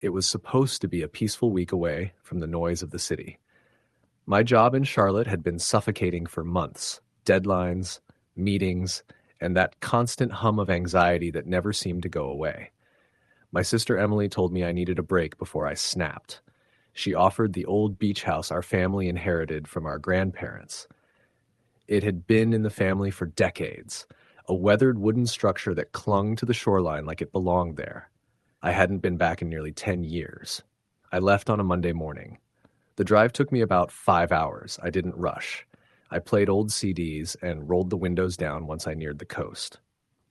It was supposed to be a peaceful week away from the noise of the city. My job in Charlotte had been suffocating for months. Deadlines, meetings, and that constant hum of anxiety that never seemed to go away. My sister Emily told me I needed a break before I snapped. She offered the old beach house our family inherited from our grandparents. It had been in the family for decades, a weathered wooden structure that clung to the shoreline like it belonged there. I hadn't been back in nearly 10 years. I left on a Monday morning. The drive took me about 5 hours. I didn't rush. I played old CDs and rolled the windows down once I neared the coast.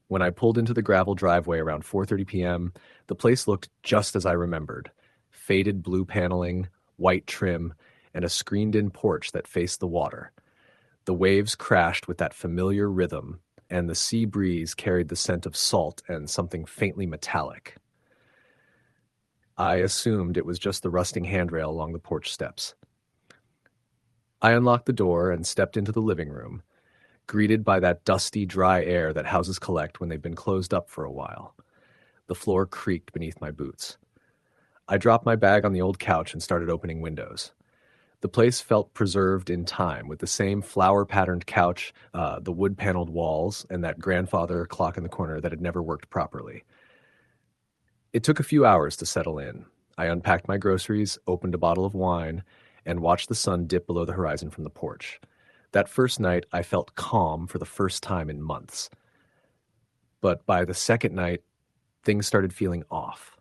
When I pulled into the gravel driveway around 4:30 p.m., the place looked just as I remembered. Faded blue paneling, white trim, and a screened-in porch that faced the water. The waves crashed with that familiar rhythm, and the sea breeze carried the scent of salt and something faintly metallic. I assumed it was just the rusting handrail along the porch steps. I unlocked the door and stepped into the living room, greeted by that dusty, dry air that houses collect when they've been closed up for a while. The floor creaked beneath my boots. I dropped my bag on the old couch and started opening windows. The place felt preserved in time, with the same flower-patterned couch, the wood-paneled walls, and that grandfather clock in the corner that had never worked properly. It took a few hours to settle in. I unpacked my groceries, opened a bottle of wine, and watched the sun dip below the horizon from the porch. That first night, I felt calm for the first time in months. But by the second night, things started feeling off.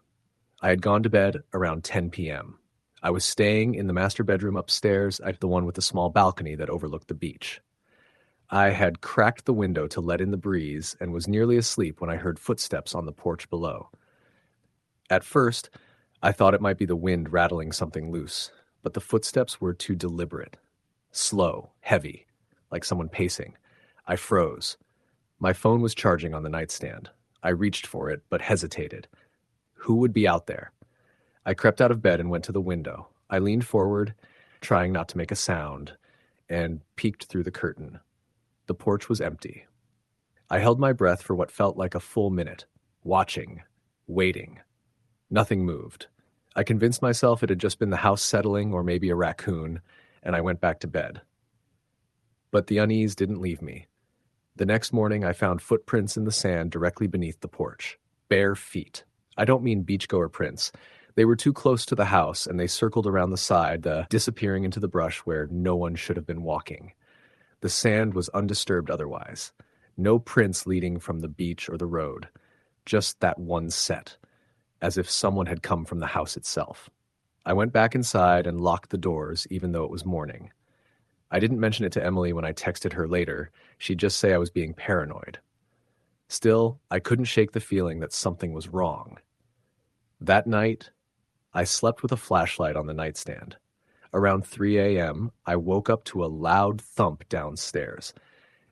I had gone to bed around 10 p.m. I was staying in the master bedroom upstairs at the one with the small balcony that overlooked the beach. I had cracked the window to let in the breeze and was nearly asleep when I heard footsteps on the porch below. At first, I thought it might be the wind rattling something loose, but the footsteps were too deliberate. Slow, heavy, like someone pacing. I froze. My phone was charging on the nightstand. I reached for it, but hesitated. Who would be out there? I crept out of bed and went to the window. I leaned forward, trying not to make a sound, and peeked through the curtain. The porch was empty. I held my breath for what felt like a full minute, watching, waiting. Nothing moved. I convinced myself it had just been the house settling or maybe a raccoon, and I went back to bed. But the unease didn't leave me. The next morning, I found footprints in the sand directly beneath the porch. Bare feet. I don't mean beachgoer prints. They were too close to the house, and they circled around the side, disappearing into the brush where no one should have been walking. The sand was undisturbed otherwise. No prints leading from the beach or the road. Just that one set, as if someone had come from the house itself. I went back inside and locked the doors, even though it was morning. I didn't mention it to Emily when I texted her later. She'd just say I was being paranoid. Still, I couldn't shake the feeling that something was wrong. That night, I slept with a flashlight on the nightstand. Around 3 a.m., I woke up to a loud thump downstairs.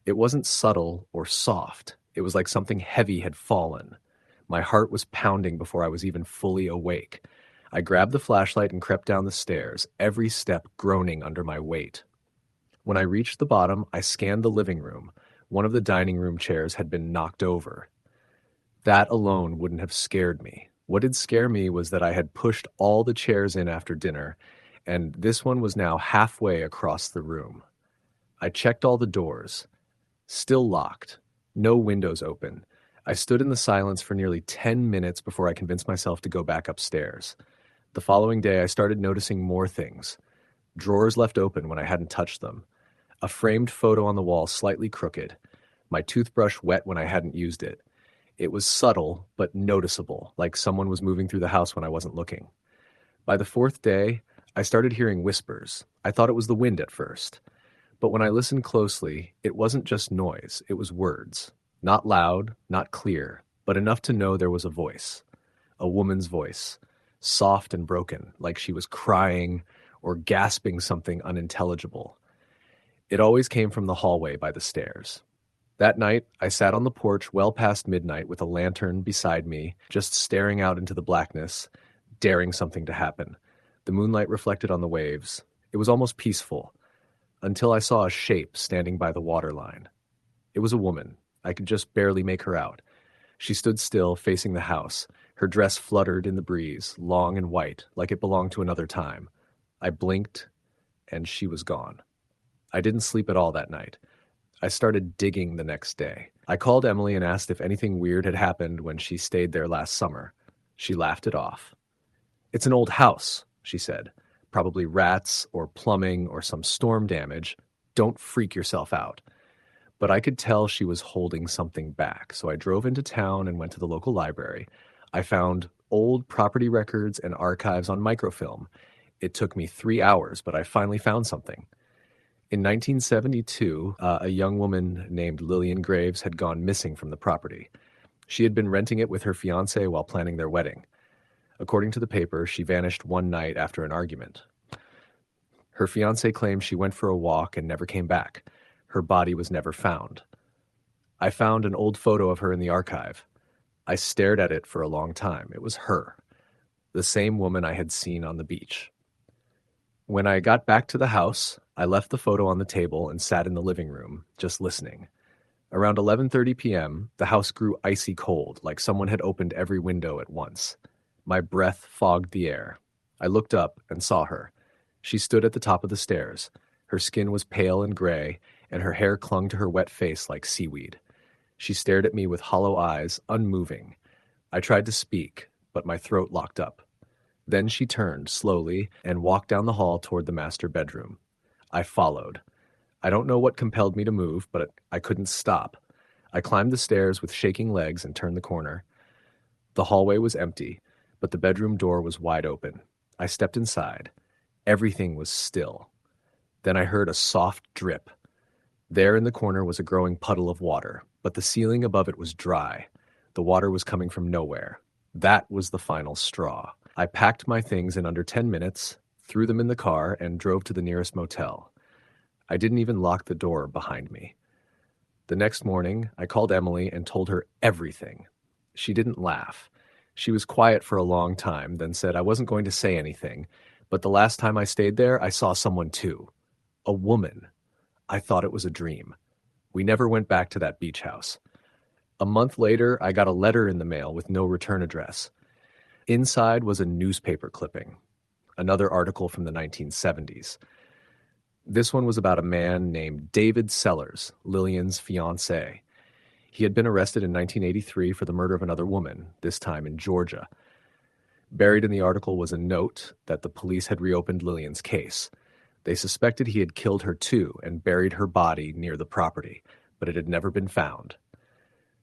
It wasn't subtle or soft. It was like something heavy had fallen. My heart was pounding before I was even fully awake. I grabbed the flashlight and crept down the stairs, every step groaning under my weight. When I reached the bottom, I scanned the living room. One of the dining room chairs had been knocked over. That alone wouldn't have scared me. What did scare me was that I had pushed all the chairs in after dinner, and this one was now halfway across the room. I checked all the doors. Still locked. No windows open. I stood in the silence for nearly 10 minutes before I convinced myself to go back upstairs. The following day, I started noticing more things. Drawers left open when I hadn't touched them. A framed photo on the wall slightly crooked. My toothbrush wet when I hadn't used it. It was subtle, but noticeable, like someone was moving through the house when I wasn't looking. By the fourth day, I started hearing whispers. I thought it was the wind at first. But when I listened closely, it wasn't just noise, it was words. Not loud, not clear, but enough to know there was a voice. A woman's voice. Soft and broken, like she was crying or gasping something unintelligible. It always came from the hallway by the stairs. That night, I sat on the porch well past midnight with a lantern beside me, just staring out into the blackness, daring something to happen. The moonlight reflected on the waves. It was almost peaceful, until I saw a shape standing by the waterline. It was a woman. I could just barely make her out. She stood still, facing the house, Her dress fluttered in the breeze, long and white, like it belonged to another time. I blinked, and she was gone. I didn't sleep at all that night. I started digging the next day. I called Emily and asked if anything weird had happened when she stayed there last summer. She laughed it off. "It's an old house," she said. "Probably rats or plumbing or some storm damage. Don't freak yourself out." But I could tell she was holding something back, so I drove into town and went to the local library. I found old property records and archives on microfilm. It took me 3 hours, but I finally found something. In 1972, a young woman named Lillian Graves had gone missing from the property. She had been renting it with her fiancé while planning their wedding. According to the paper, she vanished one night after an argument. Her fiancé claimed she went for a walk and never came back. Her body was never found. I found an old photo of her in the archive. I stared at it for a long time. It was her, the same woman I had seen on the beach. When I got back to the house, I left the photo on the table and sat in the living room, just listening. Around 11:30 p.m., the house grew icy cold, like someone had opened every window at once. My breath fogged the air. I looked up and saw her. She stood at the top of the stairs. Her skin was pale and gray, and her hair clung to her wet face like seaweed. She stared at me with hollow eyes, unmoving. I tried to speak, but my throat locked up. Then she turned slowly and walked down the hall toward the master bedroom. I followed. I don't know what compelled me to move, but I couldn't stop. I climbed the stairs with shaking legs and turned the corner. The hallway was empty, but the bedroom door was wide open. I stepped inside. Everything was still. Then I heard a soft drip. There in the corner was a growing puddle of water, but the ceiling above it was dry. The water was coming from nowhere. That was the final straw. I packed my things in under 10 minutes, threw them in the car, and drove to the nearest motel. I didn't even lock the door behind me. The next morning, I called Emily and told her everything. She didn't laugh. She was quiet for a long time, then said I wasn't going to say anything, but the last time I stayed there, I saw someone too. A woman. I thought it was a dream. We never went back to that beach house. A month later, I got a letter in the mail with no return address. Inside was a newspaper clipping, another article from the 1970s. This one was about a man named David Sellers, Lillian's fiancé. He had been arrested in 1983 for the murder of another woman, this time in Georgia. Buried in the article was a note that the police had reopened Lillian's case. They suspected he had killed her too and buried her body near the property, but it had never been found.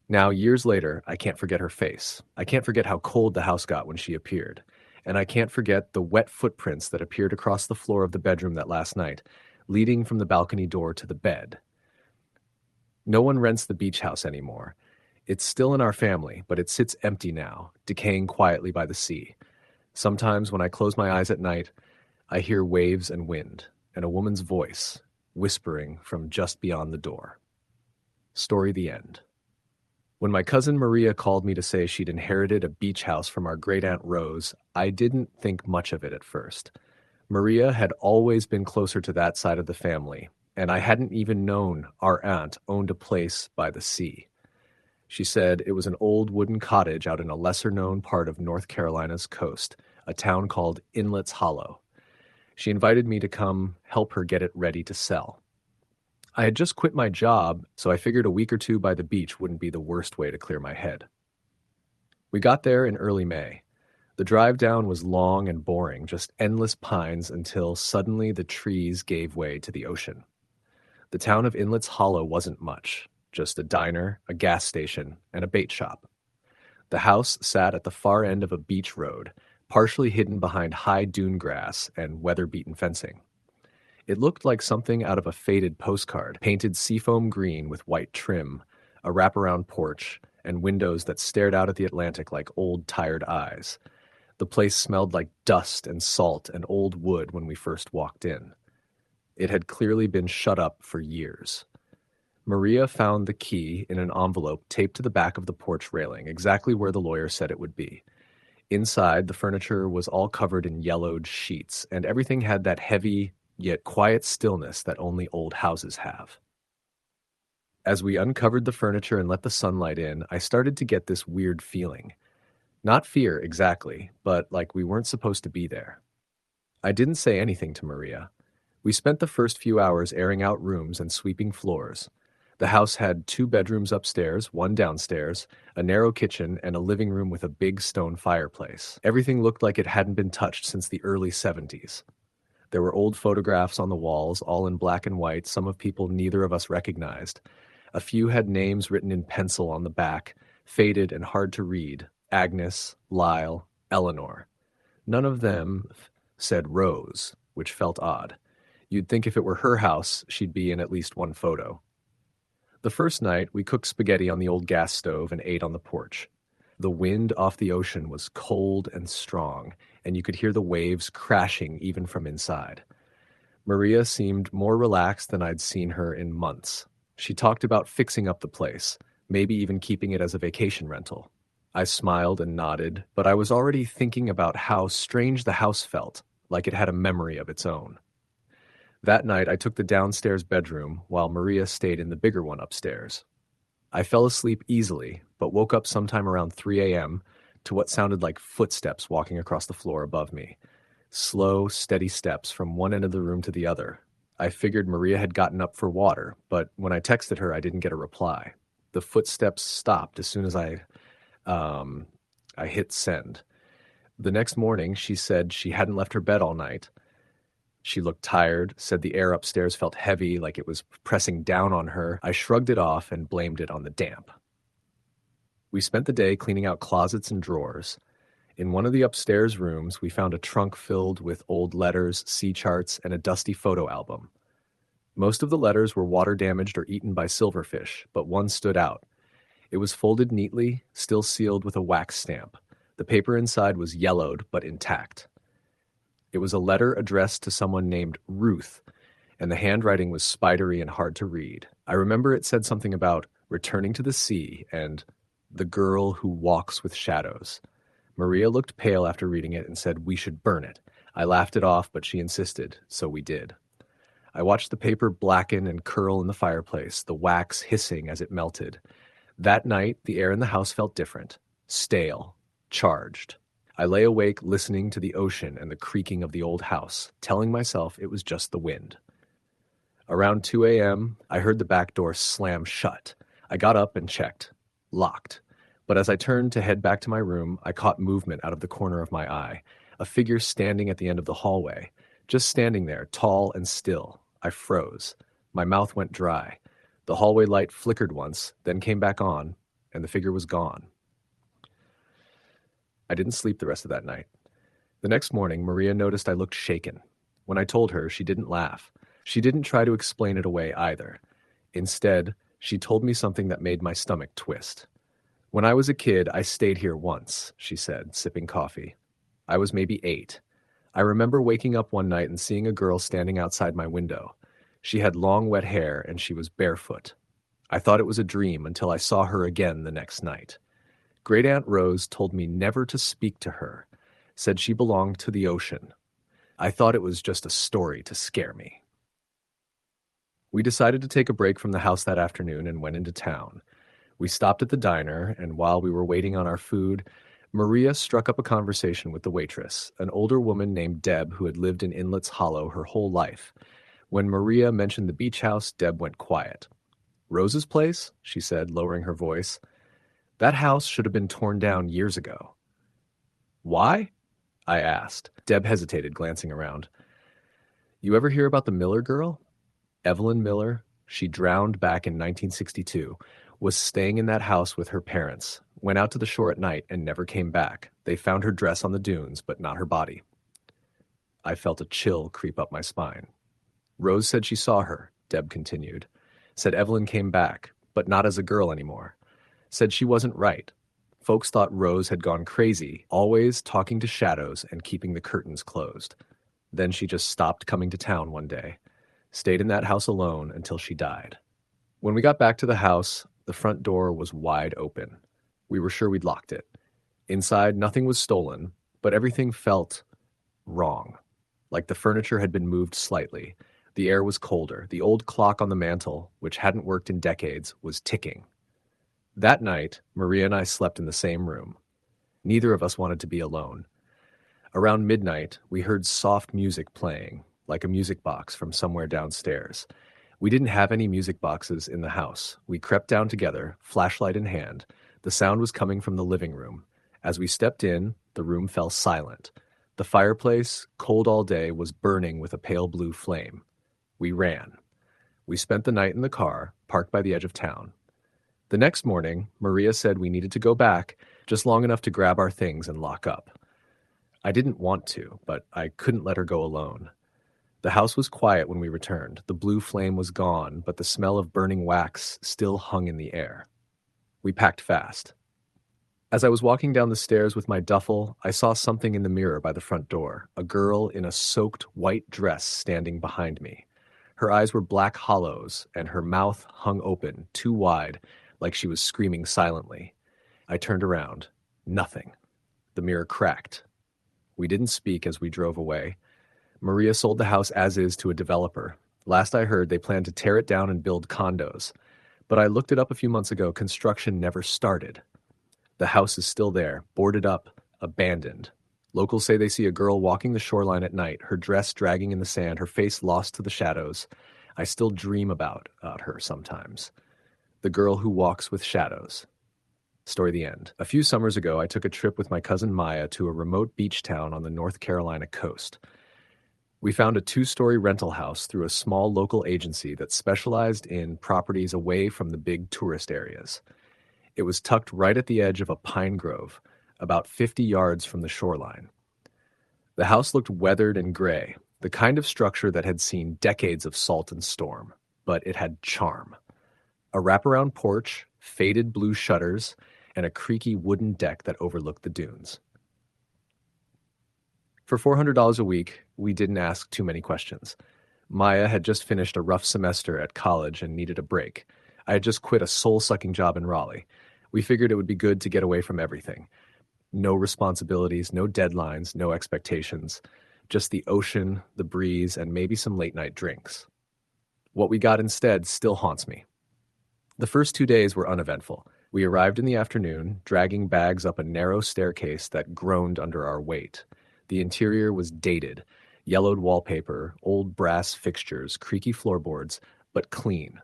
Now, years later, I can't forget her face. I can't forget how cold the house got when she appeared. And I can't forget the wet footprints that appeared across the floor of the bedroom that last night, leading from the balcony door to the bed. No one rents the beach house anymore. It's still in our family, but it sits empty now, decaying quietly by the sea. Sometimes when I close my eyes at night, I hear waves and wind, and a woman's voice, whispering from just beyond the door. Story the end. When my cousin Maria called me to say she'd inherited a beach house from our great-aunt Rose, I didn't think much of it at first. Maria had always been closer to that side of the family, and I hadn't even known our aunt owned a place by the sea. She said it was an old wooden cottage out in a lesser-known part of North Carolina's coast, a town called Inlet's Hollow. She invited me to come help her get it ready to sell. I had just quit my job, so I figured a week or two by the beach wouldn't be the worst way to clear my head. We got there in early May. The drive down was long and boring, just endless pines until suddenly the trees gave way to the ocean. The town of Inlet's Hollow wasn't much, just a diner, a gas station, and a bait shop. The house sat at the far end of a beach road, partially hidden behind high dune grass and weather-beaten fencing. It looked like something out of a faded postcard, painted seafoam green with white trim, a wraparound porch, and windows that stared out at the Atlantic like old, tired eyes. The place smelled like dust and salt and old wood when we first walked in. It had clearly been shut up for years. Maria found the key in an envelope taped to the back of the porch railing, exactly where the lawyer said it would be. Inside, the furniture was all covered in yellowed sheets, and everything had that heavy, yet quiet stillness that only old houses have. As we uncovered the furniture and let the sunlight in, I started to get this weird feeling. Not fear, exactly, but like we weren't supposed to be there. I didn't say anything to Maria. We spent the first few hours airing out rooms and sweeping floors. The house had 2 bedrooms upstairs, one downstairs, a narrow kitchen, and a living room with a big stone fireplace. Everything looked like it hadn't been touched since the early 70s. There were old photographs on the walls, all in black and white, some of people neither of us recognized. A few had names written in pencil on the back, faded and hard to read: Agnes, Lyle, Eleanor. None of them said Rose, which felt odd. You'd think if it were her house, she'd be in at least one photo. The first night, we cooked spaghetti on the old gas stove and ate on the porch. The wind off the ocean was cold and strong, and you could hear the waves crashing even from inside. Maria seemed more relaxed than I'd seen her in months. She talked about fixing up the place, maybe even keeping it as a vacation rental. I smiled and nodded, but I was already thinking about how strange the house felt, like it had a memory of its own. That night, I took the downstairs bedroom while Maria stayed in the bigger one upstairs. I fell asleep easily, but woke up sometime around 3 a.m. to what sounded like footsteps walking across the floor above me. Slow, steady steps from one end of the room to the other. I figured Maria had gotten up for water, but when I texted her, I didn't get a reply. The footsteps stopped as soon as I hit send. The next morning, she said she hadn't left her bed all night. She looked tired, said the air upstairs felt heavy, like it was pressing down on her. I shrugged it off and blamed it on the damp. We spent the day cleaning out closets and drawers. In one of the upstairs rooms, we found a trunk filled with old letters, sea charts, and a dusty photo album. Most of the letters were water damaged or eaten by silverfish, but one stood out. It was folded neatly, still sealed with a wax stamp. The paper inside was yellowed but intact. It was a letter addressed to someone named Ruth, and the handwriting was spidery and hard to read. I remember it said something about returning to the sea and the girl who walks with shadows. Maria looked pale after reading it and said we should burn it. I laughed it off, but she insisted, so we did. I watched the paper blacken and curl in the fireplace, the wax hissing as it melted. That night, the air in the house felt different, stale, charged. I lay awake listening to the ocean and the creaking of the old house, telling myself it was just the wind. Around 2 a.m., I heard the back door slam shut. I got up and checked. Locked. But as I turned to head back to my room, I caught movement out of the corner of my eye. A figure standing at the end of the hallway. Just standing there, tall and still. I froze. My mouth went dry. The hallway light flickered once, then came back on, and the figure was gone. I didn't sleep the rest of that night. The next morning, Maria noticed I looked shaken. When I told her, she didn't laugh. She didn't try to explain it away either. Instead, she told me something that made my stomach twist. When I was a kid, I stayed here once, she said, sipping coffee. I was maybe 8. I remember waking up one night and seeing a girl standing outside my window. She had long, wet hair, and she was barefoot. I thought it was a dream until I saw her again the next night. Great Aunt Rose told me never to speak to her, said she belonged to the ocean. I thought it was just a story to scare me. We decided to take a break from the house that afternoon and went into town. We stopped at the diner, and while we were waiting on our food, Maria struck up a conversation with the waitress, an older woman named Deb who had lived in Inlet's Hollow her whole life. When Maria mentioned the beach house, Deb went quiet. Rose's place? She said, lowering her voice. That house should have been torn down years ago. Why? I asked. Deb hesitated, glancing around. You ever hear about the Miller girl? Evelyn Miller. She drowned back in 1962, was staying in that house with her parents, went out to the shore at night and never came back. They found her dress on the dunes, but not her body. I felt a chill creep up my spine. Rose said she saw her, Deb continued. Said Evelyn came back, but not as a girl anymore. Said she wasn't right. Folks thought Rose had gone crazy, always talking to shadows and keeping the curtains closed. Then she just stopped coming to town one day. Stayed in that house alone until she died. When we got back to the house, the front door was wide open. We were sure we'd locked it. Inside, nothing was stolen, but everything felt wrong. Like the furniture had been moved slightly. The air was colder. The old clock on the mantel, which hadn't worked in decades, was ticking. That night, Maria and I slept in the same room. Neither of us wanted to be alone. Around midnight, we heard soft music playing, like a music box from somewhere downstairs. We didn't have any music boxes in the house. We crept down together, flashlight in hand. The sound was coming from the living room. As we stepped in, the room fell silent. The fireplace, cold all day, was burning with a pale blue flame. We ran. We spent the night in the car, parked by the edge of town. The next morning, Maria said we needed to go back, just long enough to grab our things and lock up. I didn't want to, but I couldn't let her go alone. The house was quiet when we returned. The blue flame was gone, but the smell of burning wax still hung in the air. We packed fast. As I was walking down the stairs with my duffel, I saw something in the mirror by the front door, a girl in a soaked white dress standing behind me. Her eyes were black hollows, and her mouth hung open, too wide, like she was screaming silently. I turned around. Nothing. The mirror cracked. We didn't speak as we drove away. Maria sold the house as is to a developer. Last I heard, they planned to tear it down and build condos. But I looked it up a few months ago. Construction never started. The house is still there, boarded up, abandoned. Locals say they see a girl walking the shoreline at night, her dress dragging in the sand, her face lost to the shadows. I still dream about her sometimes. The girl who walks with shadows. Story the end. A few summers ago, I took a trip with my cousin Maya to a remote beach town on the North Carolina coast. We found a 2-story rental house through a small local agency that specialized in properties away from the big tourist areas. It was tucked right at the edge of a pine grove, about 50 yards from the shoreline. The house looked weathered and gray, the kind of structure that had seen decades of salt and storm, but it had charm. A wraparound porch, faded blue shutters, and a creaky wooden deck that overlooked the dunes. For $400 a week, we didn't ask too many questions. Maya had just finished a rough semester at college and needed a break. I had just quit a soul-sucking job in Raleigh. We figured it would be good to get away from everything. No responsibilities, no deadlines, no expectations. Just the ocean, the breeze, and maybe some late-night drinks. What we got instead still haunts me. The first 2 days were uneventful. We arrived in the afternoon, dragging bags up a narrow staircase that groaned under our weight. The interior was dated, yellowed wallpaper, old brass fixtures, creaky floorboards, but clean.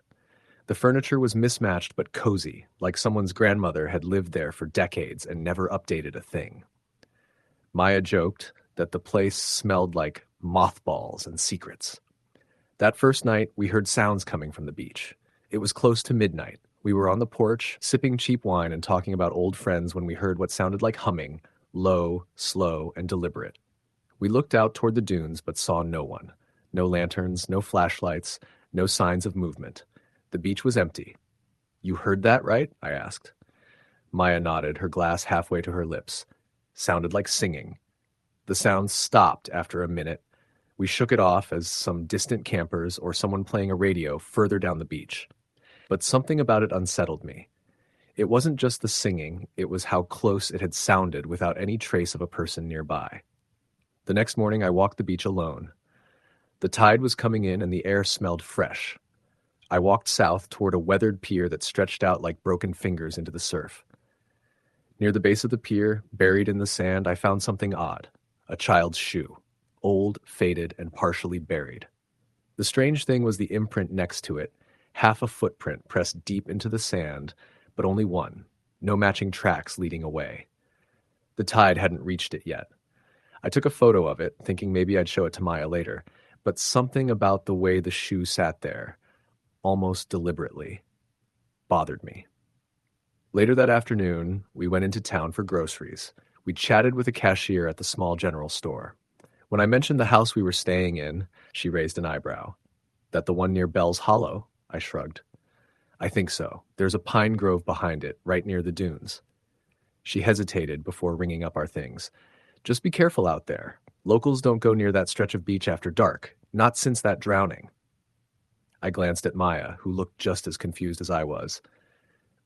The furniture was mismatched but cozy, like someone's grandmother had lived there for decades and never updated a thing. Maya joked that the place smelled like mothballs and secrets. That first night, we heard sounds coming from the beach. It was close to midnight. We were on the porch, sipping cheap wine and talking about old friends when we heard what sounded like humming, low, slow, and deliberate. We looked out toward the dunes but saw no one. No lanterns, no flashlights, no signs of movement. The beach was empty. "You heard that, right?" I asked. Maya nodded, her glass halfway to her lips. Sounded like singing. The sound stopped after a minute. We shook it off as some distant campers or someone playing a radio further down the beach. But something about it unsettled me. It wasn't just the singing, it was how close it had sounded without any trace of a person nearby. The next morning I walked the beach alone. The tide was coming in and the air smelled fresh. I walked south toward a weathered pier that stretched out like broken fingers into the surf. Near the base of the pier, buried in the sand, I found something odd. A child's shoe. Old, faded, and partially buried. The strange thing was the imprint next to it, half a footprint pressed deep into the sand, but only one. No matching tracks leading away. The tide hadn't reached it yet. I took a photo of it, thinking maybe I'd show it to Maya later, but something about the way the shoe sat there, almost deliberately, bothered me. Later that afternoon, we went into town for groceries. We chatted with a cashier at the small general store. When I mentioned the house we were staying in, she raised an eyebrow. "That the one near Bell's Hollow?" I shrugged. "I think so. There's a pine grove behind it, right near the dunes." She hesitated before ringing up our things. "Just be careful out there. Locals don't go near that stretch of beach after dark, not since that drowning." I glanced at Maya, who looked just as confused as I was.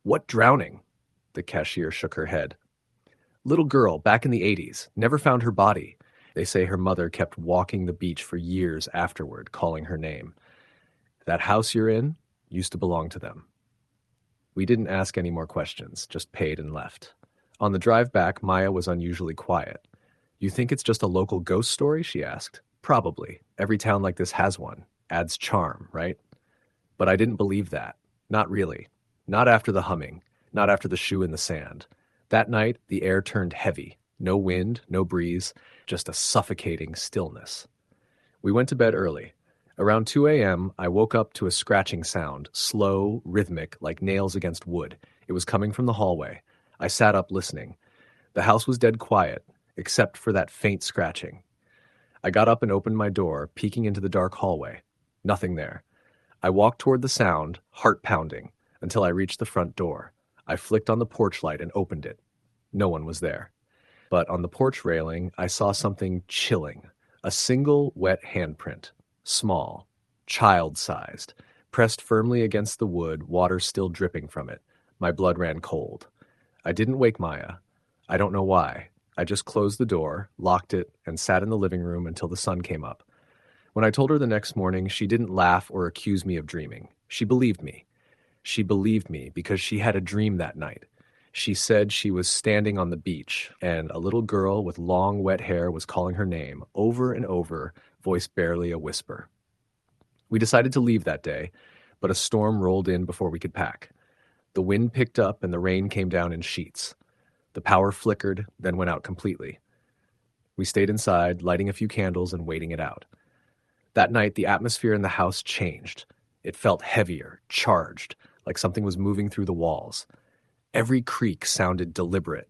"What drowning?" The cashier shook her head. "Little girl, back in the 80s, never found her body. They say her mother kept walking the beach for years afterward, calling her name. That house you're in used to belong to them." We didn't ask any more questions, just paid and left. On the drive back, Maya was unusually quiet. You think it's just a local ghost story? She asked. Probably. Every town like this has one. Adds charm, right? But I didn't believe that. Not really. Not after the humming. Not after the shoe in the sand. That night, the air turned heavy. No wind, no breeze, just a suffocating stillness. We went to bed early. Around 2 a.m., I woke up to a scratching sound, slow, rhythmic, like nails against wood. It was coming from the hallway. I sat up listening. The house was dead quiet, except for that faint scratching. I got up and opened my door, peeking into the dark hallway. Nothing there. I walked toward the sound, heart pounding, until I reached the front door. I flicked on the porch light and opened it. No one was there. But on the porch railing, I saw something chilling. A single wet handprint. Small. Child-sized. Pressed firmly against the wood, water still dripping from it. My blood ran cold. I didn't wake Maya. I don't know why. I just closed the door, locked it, and sat in the living room until the sun came up. When I told her the next morning, she didn't laugh or accuse me of dreaming. She believed me. She believed me because she had a dream that night. She said she was standing on the beach, and a little girl with long, wet hair was calling her name, over and over, voice barely a whisper. We decided to leave that day, but a storm rolled in before we could pack. The wind picked up and the rain came down in sheets. The power flickered, then went out completely. We stayed inside, lighting a few candles and waiting it out. That night, the atmosphere in the house changed. It felt heavier, charged, like something was moving through the walls. Every creak sounded deliberate.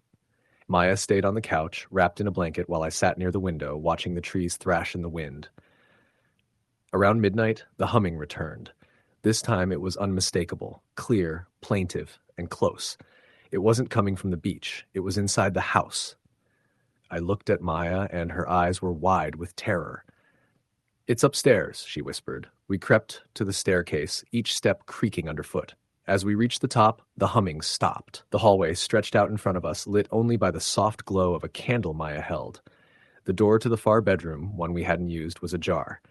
Maya stayed on the couch, wrapped in a blanket, while I sat near the window, watching the trees thrash in the wind. Around midnight, the humming returned. This time it was unmistakable, clear, plaintive, and close. It wasn't coming from the beach. It was inside the house. I looked at Maya, and her eyes were wide with terror. "It's upstairs," she whispered. We crept to the staircase, each step creaking underfoot. As we reached the top, the humming stopped. The hallway stretched out in front of us, lit only by the soft glow of a candle Maya held. The door to the far bedroom, one we hadn't used, was ajar.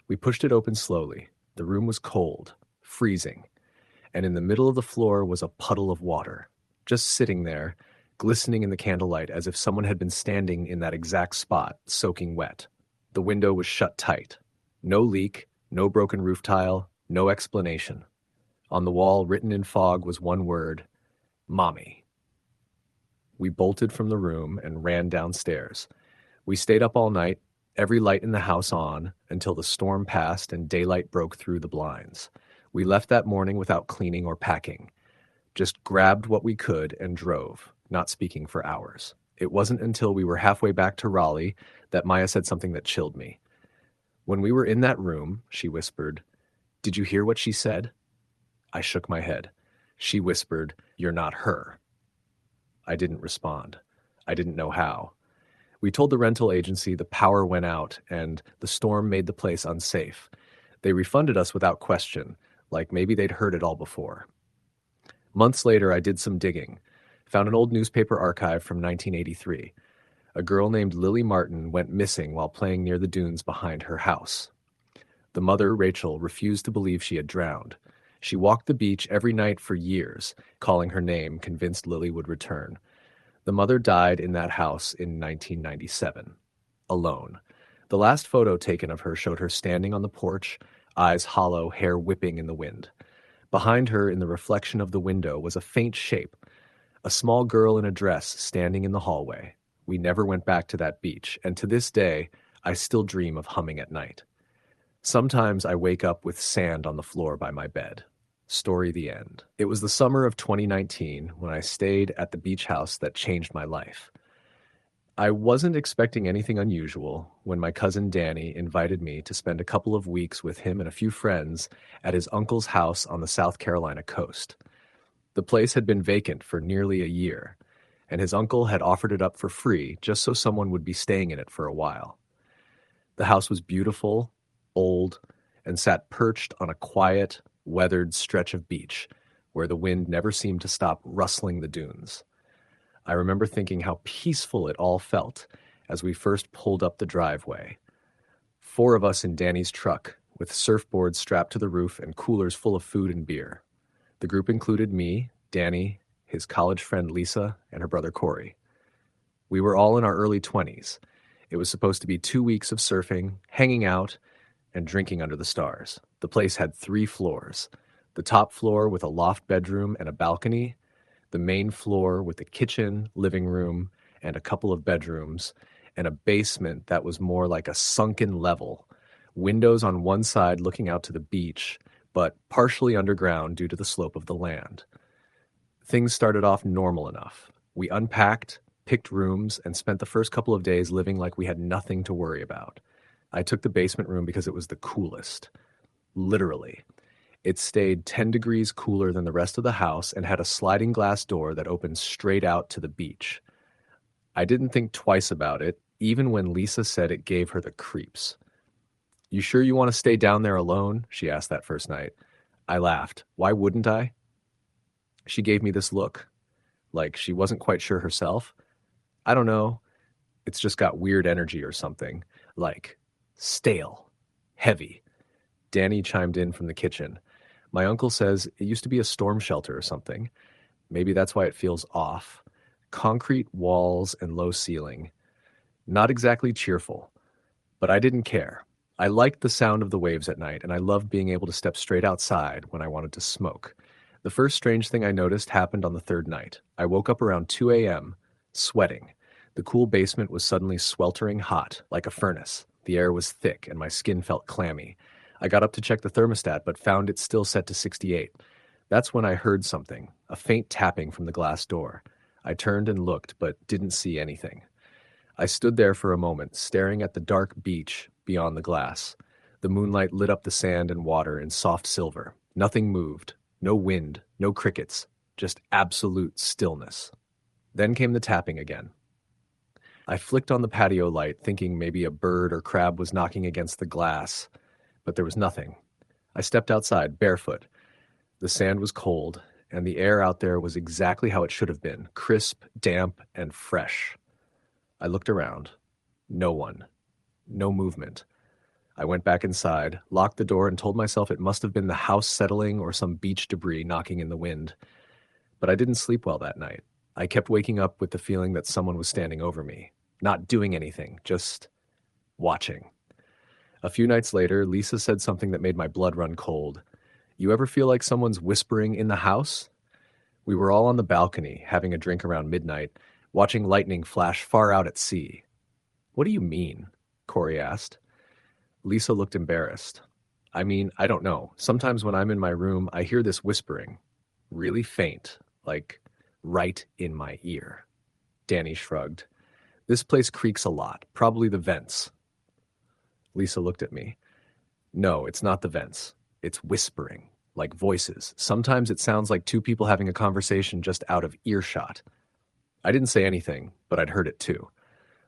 We pushed it open slowly. The room was cold, freezing, and in the middle of the floor was a puddle of water, just sitting there, glistening in the candlelight as if someone had been standing in that exact spot, soaking wet. The window was shut tight. No leak, no broken roof tile, no explanation. On the wall, written in fog, was one word: Mommy. We bolted from the room and ran downstairs. We stayed up all night, every light in the house on, until the storm passed and daylight broke through the blinds. We left that morning without cleaning or packing. Just grabbed what we could and drove, not speaking for hours. It wasn't until we were halfway back to Raleigh that Maya said something that chilled me. "When we were in that room," she whispered, "did you hear what she said?" I shook my head. She whispered, "You're not her." I didn't respond. I didn't know how. We told the rental agency the power went out and the storm made the place unsafe. They refunded us without question, like maybe they'd heard it all before. Months later, I did some digging. Found an old newspaper archive from 1983. A girl named Lily Martin went missing while playing near the dunes behind her house. The mother, Rachel, refused to believe she had drowned. She walked the beach every night for years, calling her name, convinced Lily would return. The mother died in that house in 1997, alone. The last photo taken of her showed her standing on the porch, eyes hollow, hair whipping in the wind. Behind her, in the reflection of the window, was a faint shape, a small girl in a dress standing in the hallway. We never went back to that beach, and to this day, I still dream of humming at night. Sometimes I wake up with sand on the floor by my bed. Story the end. It was the summer of 2019 when I stayed at the beach house that changed my life. I wasn't expecting anything unusual when my cousin Danny invited me to spend a couple of weeks with him and a few friends at his uncle's house on the South Carolina coast. The place had been vacant for nearly a year, and his uncle had offered it up for free just so someone would be staying in it for a while. The house was beautiful, old, and sat perched on a quiet, weathered stretch of beach where the wind never seemed to stop rustling the dunes. I remember thinking how peaceful it all felt as we first pulled up the driveway. 4 of us in Danny's truck, with surfboards strapped to the roof and coolers full of food and beer. The group included me, Danny, his college friend Lisa, and her brother Corey. We were all in our early 20s. It was supposed to be 2 weeks of surfing, hanging out, and drinking under the stars. The place had 3 floors. The top floor with a loft bedroom and a balcony, the main floor with a kitchen, living room, and a couple of bedrooms, and a basement that was more like a sunken level, windows on one side looking out to the beach, but partially underground due to the slope of the land. Things started off normal enough. We unpacked, picked rooms, and spent the first couple of days living like we had nothing to worry about. I took the basement room because it was the coolest. Literally. It stayed 10 degrees cooler than the rest of the house and had a sliding glass door that opened straight out to the beach. I didn't think twice about it, even when Lisa said it gave her the creeps. "You sure you want to stay down there alone?" she asked that first night. I laughed. Why wouldn't I? She gave me this look, like she wasn't quite sure herself. I don't know. It's just got weird energy or something. Like, stale. Heavy. Danny chimed in from the kitchen. My uncle says it used to be a storm shelter or something. Maybe that's why it feels off. Concrete walls and low ceiling. Not exactly cheerful. But I didn't care. I liked the sound of the waves at night, and I loved being able to step straight outside when I wanted to smoke. The first strange thing I noticed happened on the third night. I woke up around 2 a.m., sweating. The cool basement was suddenly sweltering hot, like a furnace. The air was thick, and my skin felt clammy. I got up to check the thermostat, but found it still set to 68. That's when I heard something, a faint tapping from the glass door. I turned and looked, but didn't see anything. I stood there for a moment, staring at the dark beach beyond the glass. The moonlight lit up the sand and water in soft silver. Nothing moved. No wind, no crickets, just absolute stillness. Then came the tapping again. I flicked on the patio light, thinking maybe a bird or crab was knocking against the glass, but there was nothing. I stepped outside, barefoot. The sand was cold, and the air out there was exactly how it should have been, crisp, damp, and fresh. I looked around. No one. No movement. I went back inside, locked the door, and told myself it must have been the house settling or some beach debris knocking in the wind. But I didn't sleep well that night. I kept waking up with the feeling that someone was standing over me, not doing anything, just watching. A few nights later, Lisa said something that made my blood run cold. "You ever feel like someone's whispering in the house?" We were all on the balcony, having a drink around midnight, watching lightning flash far out at sea. "What do you mean?" Corey asked. Lisa looked embarrassed. "I mean, I don't know. Sometimes when I'm in my room, I hear this whispering. Really faint, like right in my ear." Danny shrugged. "This place creaks a lot. Probably the vents." Lisa looked at me. "No, it's not the vents. It's whispering, like voices. Sometimes it sounds like two people having a conversation just out of earshot." I didn't say anything, but I'd heard it too.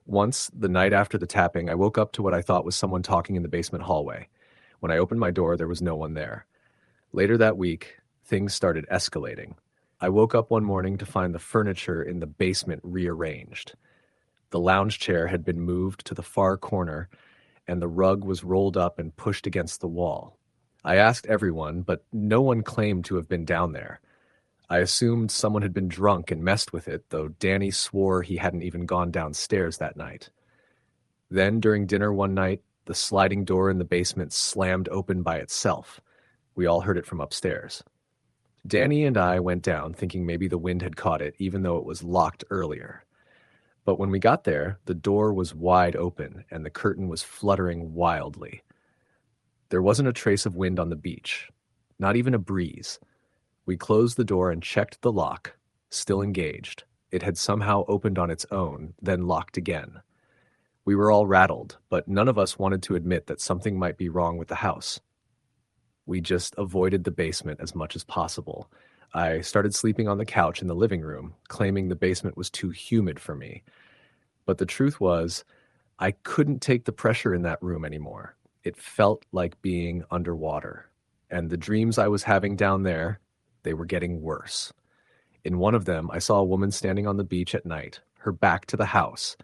Once, the night after the tapping, I woke up to what I thought was someone talking in the basement hallway. When I opened my door, there was no one there. Later that week, things started escalating. I woke up one morning to find the furniture in the basement rearranged. The lounge chair had been moved to the far corner, and the rug was rolled up and pushed against the wall. I asked everyone, but no one claimed to have been down there. I assumed someone had been drunk and messed with it, though Danny swore he hadn't even gone downstairs that night. Then, during dinner one night, the sliding door in the basement slammed open by itself. We all heard it from upstairs. Danny and I went down, thinking maybe the wind had caught it, even though it was locked earlier. But when we got there, the door was wide open, and the curtain was fluttering wildly. There wasn't a trace of wind on the beach, not even a breeze. We closed the door and checked the lock, still engaged. It had somehow opened on its own, then locked again. We were all rattled, but none of us wanted to admit that something might be wrong with the house. We just avoided the basement as much as possible. I started sleeping on the couch in the living room, claiming the basement was too humid for me. But the truth was, I couldn't take the pressure in that room anymore. It felt like being underwater. And the dreams I was having down there, they were getting worse. In one of them, I saw a woman standing on the beach at night, her back to the house.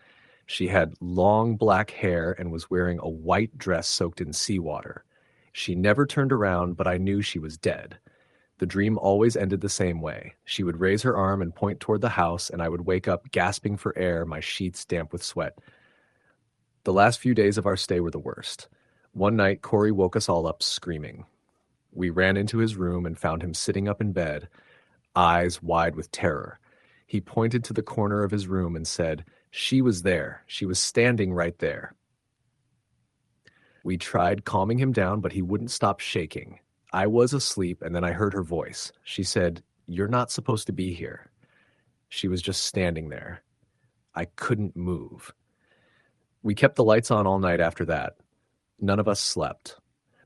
She had long black hair and was wearing a white dress soaked in seawater. She never turned around, but I knew she was dead. The dream always ended the same way. She would raise her arm and point toward the house, and I would wake up gasping for air, my sheets damp with sweat. The last few days of our stay were the worst. One night, Corey woke us all up screaming. We ran into his room and found him sitting up in bed, eyes wide with terror. He pointed to the corner of his room and said, "She was there. She was standing right there." We tried calming him down, but he wouldn't stop shaking. I was asleep, and then I heard her voice. She said, "You're not supposed to be here." She was just standing there. I couldn't move. We kept the lights on all night after that. None of us slept.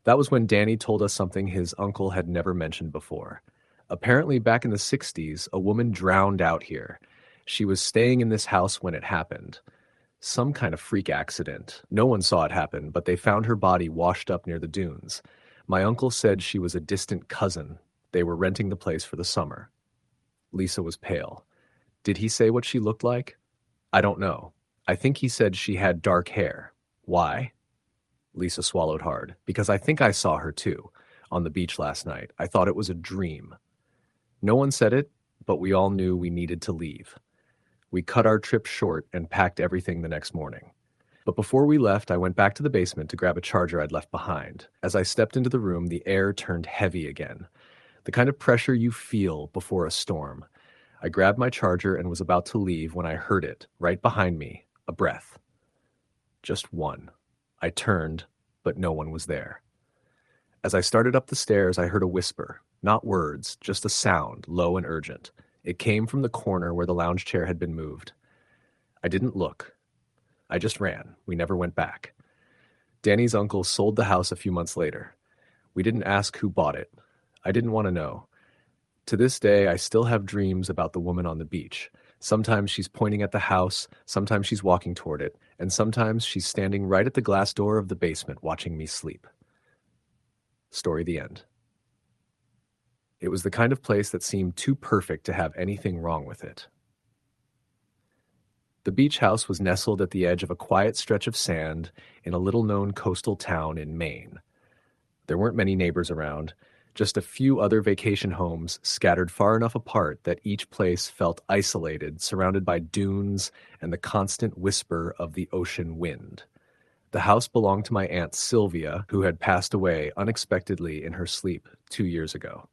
That was when Danny told us something his uncle had never mentioned before. Apparently, back in the 60s, a woman drowned out here. She was staying in this house when it happened. Some kind of freak accident. No one saw it happen, but they found her body washed up near the dunes. My uncle said she was a distant cousin. They were renting the place for the summer. Lisa was pale. Did he say what she looked like? I don't know. I think he said she had dark hair. Why? Lisa swallowed hard. Because I think I saw her too, on the beach last night. I thought it was a dream. No one said it, but we all knew we needed to leave. We cut our trip short and packed everything the next morning. But before we left, I went back to the basement to grab a charger I'd left behind. As I stepped into the room, the air turned heavy again. The kind of pressure you feel before a storm. I grabbed my charger and was about to leave when I heard it, right behind me, a breath. Just one. I turned, but no one was there. As I started up the stairs, I heard a whisper. Not words, just a sound, low and urgent. It came from the corner where the lounge chair had been moved. I didn't look. I just ran. We never went back. Danny's uncle sold the house a few months later. We didn't ask who bought it. I didn't want to know. To this day, I still have dreams about the woman on the beach. Sometimes she's pointing at the house, sometimes she's walking toward it, and sometimes she's standing right at the glass door of the basement watching me sleep. Story the end. It was the kind of place that seemed too perfect to have anything wrong with it. The beach house was nestled at the edge of a quiet stretch of sand in a little-known coastal town in Maine. There weren't many neighbors around, just a few other vacation homes scattered far enough apart that each place felt isolated, surrounded by dunes and the constant whisper of the ocean wind. The house belonged to my Aunt Sylvia, who had passed away unexpectedly in her sleep 2 years ago.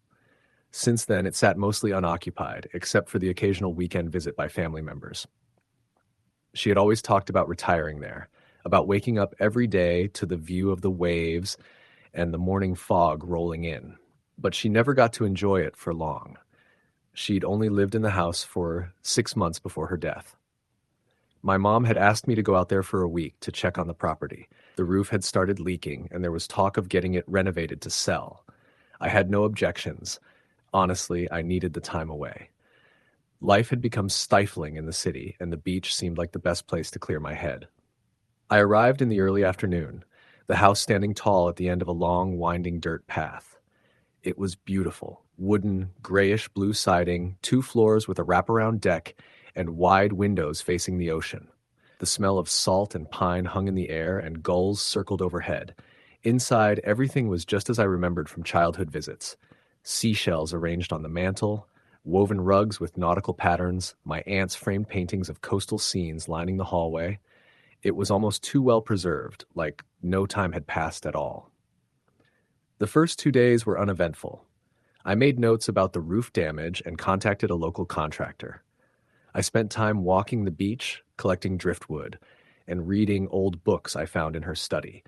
Since then, it sat mostly unoccupied, except for the occasional weekend visit by family members. She had always talked about retiring there, about waking up every day to the view of the waves and the morning fog rolling in. But she never got to enjoy it for long. She'd only lived in the house for 6 months before her death. My mom had asked me to go out there for a week to check on the property. The roof had started leaking, and there was talk of getting it renovated to sell. I had no objections. Honestly, I needed the time away. Life had become stifling in the city, and the beach seemed like the best place to clear my head. I arrived in the early afternoon, the house standing tall at the end of a long, winding dirt path. It was beautiful, wooden, grayish-blue siding, 2 floors with a wraparound deck, and wide windows facing the ocean. The smell of salt and pine hung in the air, and gulls circled overhead. Inside, everything was just as I remembered from childhood visits. Seashells arranged on the mantel, woven rugs with nautical patterns, my aunt's framed paintings of coastal scenes lining the hallway. It was almost too well preserved, like no time had passed at all. The first 2 days were uneventful. I made notes about the roof damage and contacted a local contractor. I spent time walking the beach, collecting driftwood, and reading old books I found in her study.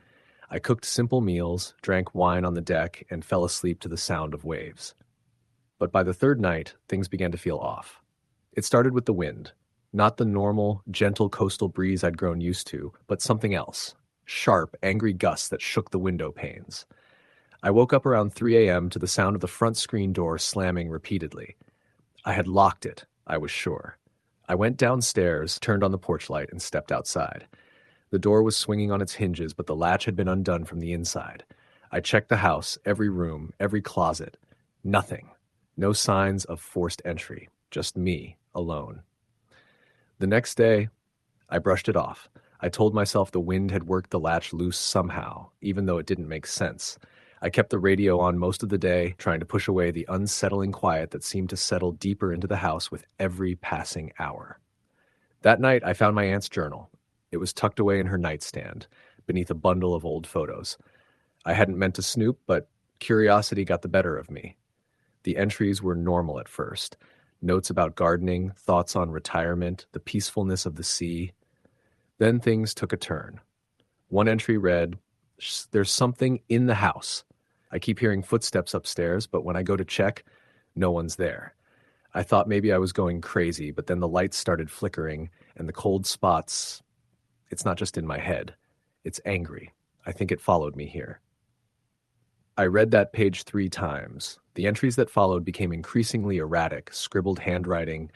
I cooked simple meals, drank wine on the deck, and fell asleep to the sound of waves. But by the 3rd night, things began to feel off. It started with the wind. Not the normal, gentle coastal breeze I'd grown used to, but something else. Sharp, angry gusts that shook the window panes. I woke up around 3 a.m. to the sound of the front screen door slamming repeatedly. I had locked it, I was sure. I went downstairs, turned on the porch light, and stepped outside. The door was swinging on its hinges, but the latch had been undone from the inside. I checked the house, every room, every closet. Nothing. No signs of forced entry. Just me, alone. The next day, I brushed it off. I told myself the wind had worked the latch loose somehow, even though it didn't make sense. I kept the radio on most of the day, trying to push away the unsettling quiet that seemed to settle deeper into the house with every passing hour. That night, I found my aunt's journal. It was tucked away in her nightstand, beneath a bundle of old photos. I hadn't meant to snoop, but curiosity got the better of me. The entries were normal at first. Notes about gardening, thoughts on retirement, the peacefulness of the sea. Then things took a turn. One entry read, "There's something in the house. I keep hearing footsteps upstairs, but when I go to check, no one's there." I thought maybe I was going crazy, but then the lights started flickering, and the cold spots, it's not just in my head. It's angry. I think it followed me here. I read that page 3 times. The entries that followed became increasingly erratic, scribbled handwriting,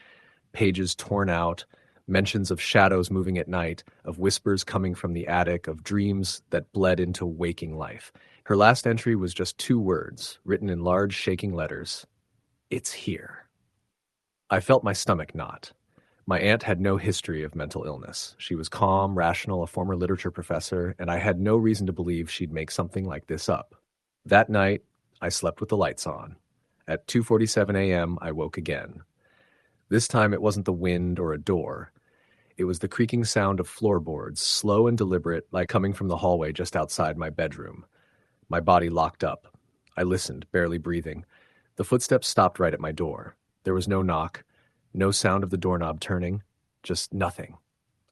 pages torn out, mentions of shadows moving at night, of whispers coming from the attic, of dreams that bled into waking life. Her last entry was just 2 words, written in large, shaking letters. "It's here." I felt my stomach knot. My aunt had no history of mental illness. She was calm, rational, a former literature professor, and I had no reason to believe she'd make something like this up. That night, I slept with the lights on. At 2:47 a.m., I woke again. This time it wasn't the wind or a door. It was the creaking sound of floorboards, slow and deliberate, like coming from the hallway just outside my bedroom. My body locked up. I listened, barely breathing. The footsteps stopped right at my door. There was no knock, no sound of the doorknob turning, just nothing.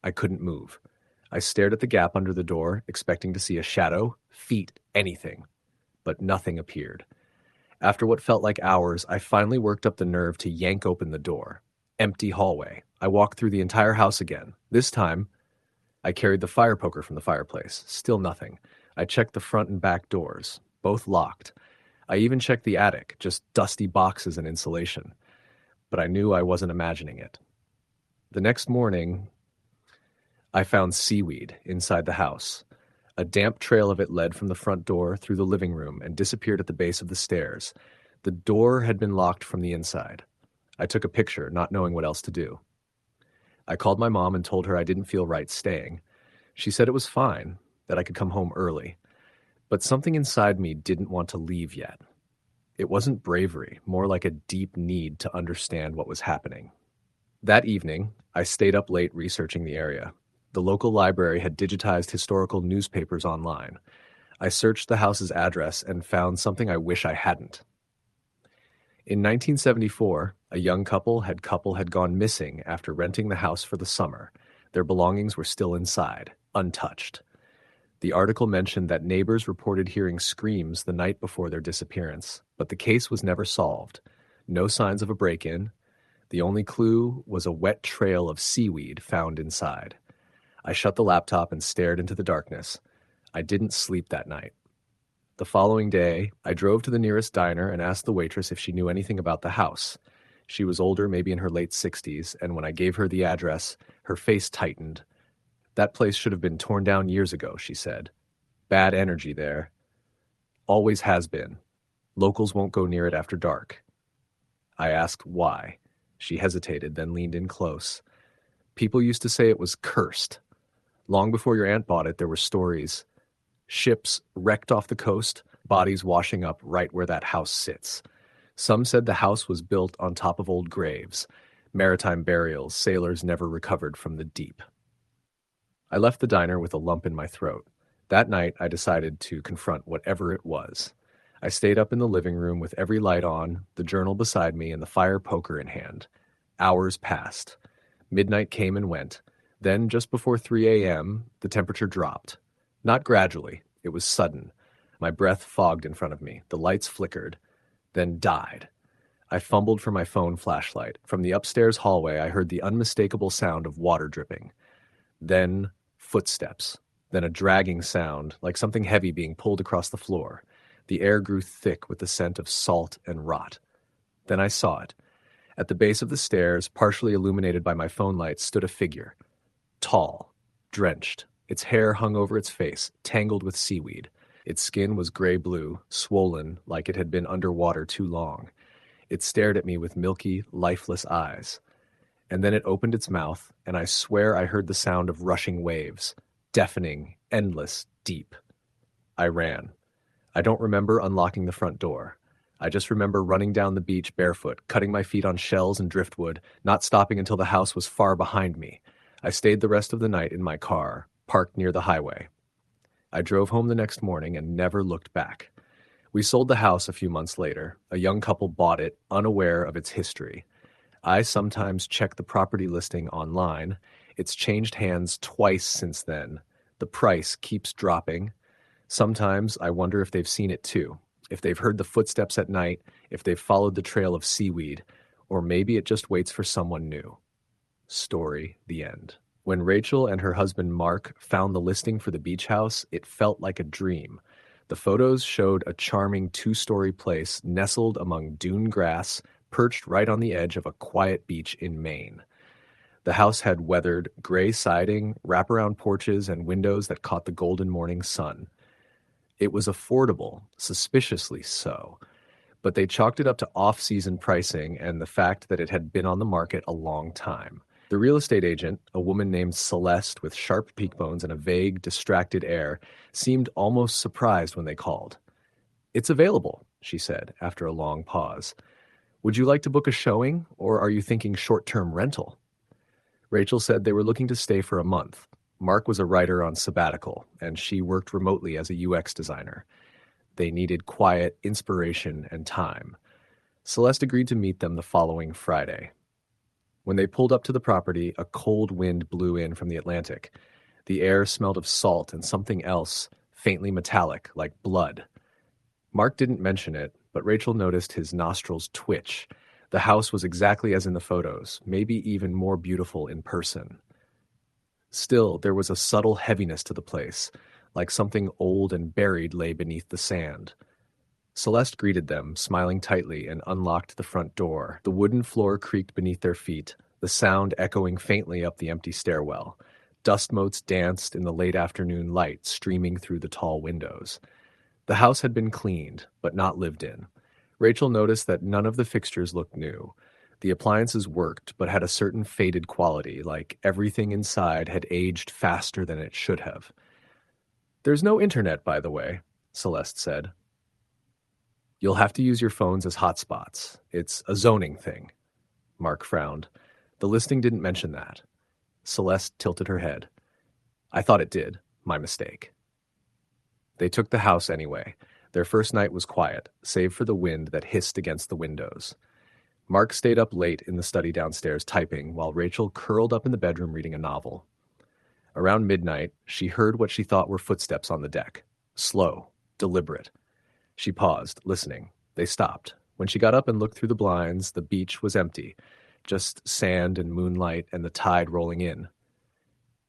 I couldn't move. I stared at the gap under the door, expecting to see a shadow, feet, anything. But nothing appeared. After what felt like hours, I finally worked up the nerve to yank open the door. Empty hallway. I walked through the entire house again. This time, I carried the fire poker from the fireplace. Still nothing. I checked the front and back doors. Both locked. I even checked the attic, just dusty boxes and insulation. But I knew I wasn't imagining it. The next morning, I found seaweed inside the house. A damp trail of it led from the front door through the living room and disappeared at the base of the stairs. The door had been locked from the inside. I took a picture, not knowing what else to do. I called my mom and told her I didn't feel right staying. She said it was fine, that I could come home early. But something inside me didn't want to leave yet. It wasn't bravery, more like a deep need to understand what was happening. That evening, I stayed up late researching the area. The local library had digitized historical newspapers online. I searched the house's address and found something I wish I hadn't. In 1974, a young couple had gone missing after renting the house for the summer. Their belongings were still inside, untouched. The article mentioned that neighbors reported hearing screams the night before their disappearance, but the case was never solved. No signs of a break-in. The only clue was a wet trail of seaweed found inside. I shut the laptop and stared into the darkness. I didn't sleep that night. The following day, I drove to the nearest diner and asked the waitress if she knew anything about the house. She was older, maybe in her late 60s, and when I gave her the address, her face tightened. "That place should have been torn down years ago," she said. "Bad energy there. Always has been. Locals won't go near it after dark." I asked why. She hesitated, then leaned in close. "People used to say it was cursed. Long before your aunt bought it, there were stories. Ships wrecked off the coast, bodies washing up right where that house sits. Some said the house was built on top of old graves, maritime burials sailors never recovered from the deep." I left the diner with a lump in my throat. That night, I decided to confront whatever it was. I stayed up in the living room with every light on, the journal beside me, and the fire poker in hand. Hours passed. Midnight came and went. Then, just before 3 a.m., the temperature dropped. Not gradually. It was sudden. My breath fogged in front of me. The lights flickered, then died. I fumbled for my phone flashlight. From the upstairs hallway, I heard the unmistakable sound of water dripping. Then footsteps. Then a dragging sound, like something heavy being pulled across the floor. The air grew thick with the scent of salt and rot. Then I saw it. At the base of the stairs, partially illuminated by my phone light, stood a figure. Tall, drenched. Its hair hung over its face, tangled with seaweed. Its skin was gray-blue, swollen like it had been underwater too long. It stared at me with milky, lifeless eyes. And then it opened its mouth, and I swear I heard the sound of rushing waves, deafening, endless, deep. I ran. I don't remember unlocking the front door. I just remember running down the beach barefoot, cutting my feet on shells and driftwood, not stopping until the house was far behind me. I stayed the rest of the night in my car, parked near the highway. I drove home the next morning and never looked back. We sold the house a few months later. A young couple bought it, unaware of its history. I sometimes check the property listing online. It's changed hands twice since then. The price keeps dropping. Sometimes I wonder if they've seen it too, if they've heard the footsteps at night, if they've followed the trail of seaweed, or maybe it just waits for someone new. Story, the end. When Rachel and her husband Mark found the listing for the beach house, it felt like a dream. The photos showed a charming two-story place nestled among dune grass, perched right on the edge of a quiet beach in Maine. The house had weathered gray siding, wraparound porches, and windows that caught the golden morning sun. It was affordable, suspiciously so, but they chalked it up to off-season pricing and the fact that it had been on the market a long time. The real estate agent, a woman named Celeste with sharp cheekbones and a vague, distracted air, seemed almost surprised when they called. "It's available," she said, after a long pause. "Would you like to book a showing, or are you thinking short-term rental?" Rachel said they were looking to stay for a month. Mark was a writer on sabbatical, and she worked remotely as a UX designer. They needed quiet, inspiration, and time. Celeste agreed to meet them the following Friday. When they pulled up to the property, a cold wind blew in from the Atlantic. The air smelled of salt and something else, faintly metallic, like blood. Mark didn't mention it, but Rachel noticed his nostrils twitch. The house was exactly as in the photos, maybe even more beautiful in person. Still, there was a subtle heaviness to the place, like something old and buried lay beneath the sand. Celeste greeted them, smiling tightly, and unlocked the front door. The wooden floor creaked beneath their feet, the sound echoing faintly up the empty stairwell. Dust motes danced in the late afternoon light streaming through the tall windows. The house had been cleaned, but not lived in. Rachel noticed that none of the fixtures looked new. The appliances worked, but had a certain faded quality, like everything inside had aged faster than it should have. "There's no internet, by the way," Celeste said. "You'll have to use your phones as hotspots. It's a zoning thing." Mark frowned. The listing didn't mention that. Celeste tilted her head. "I thought it did. My mistake." They took the house anyway. Their first night was quiet, save for the wind that hissed against the windows. Mark stayed up late in the study downstairs typing, while Rachel curled up in the bedroom reading a novel. Around midnight, she heard what she thought were footsteps on the deck. Slow, deliberate. She paused, listening. They stopped. When she got up and looked through the blinds, the beach was empty, just sand and moonlight and the tide rolling in.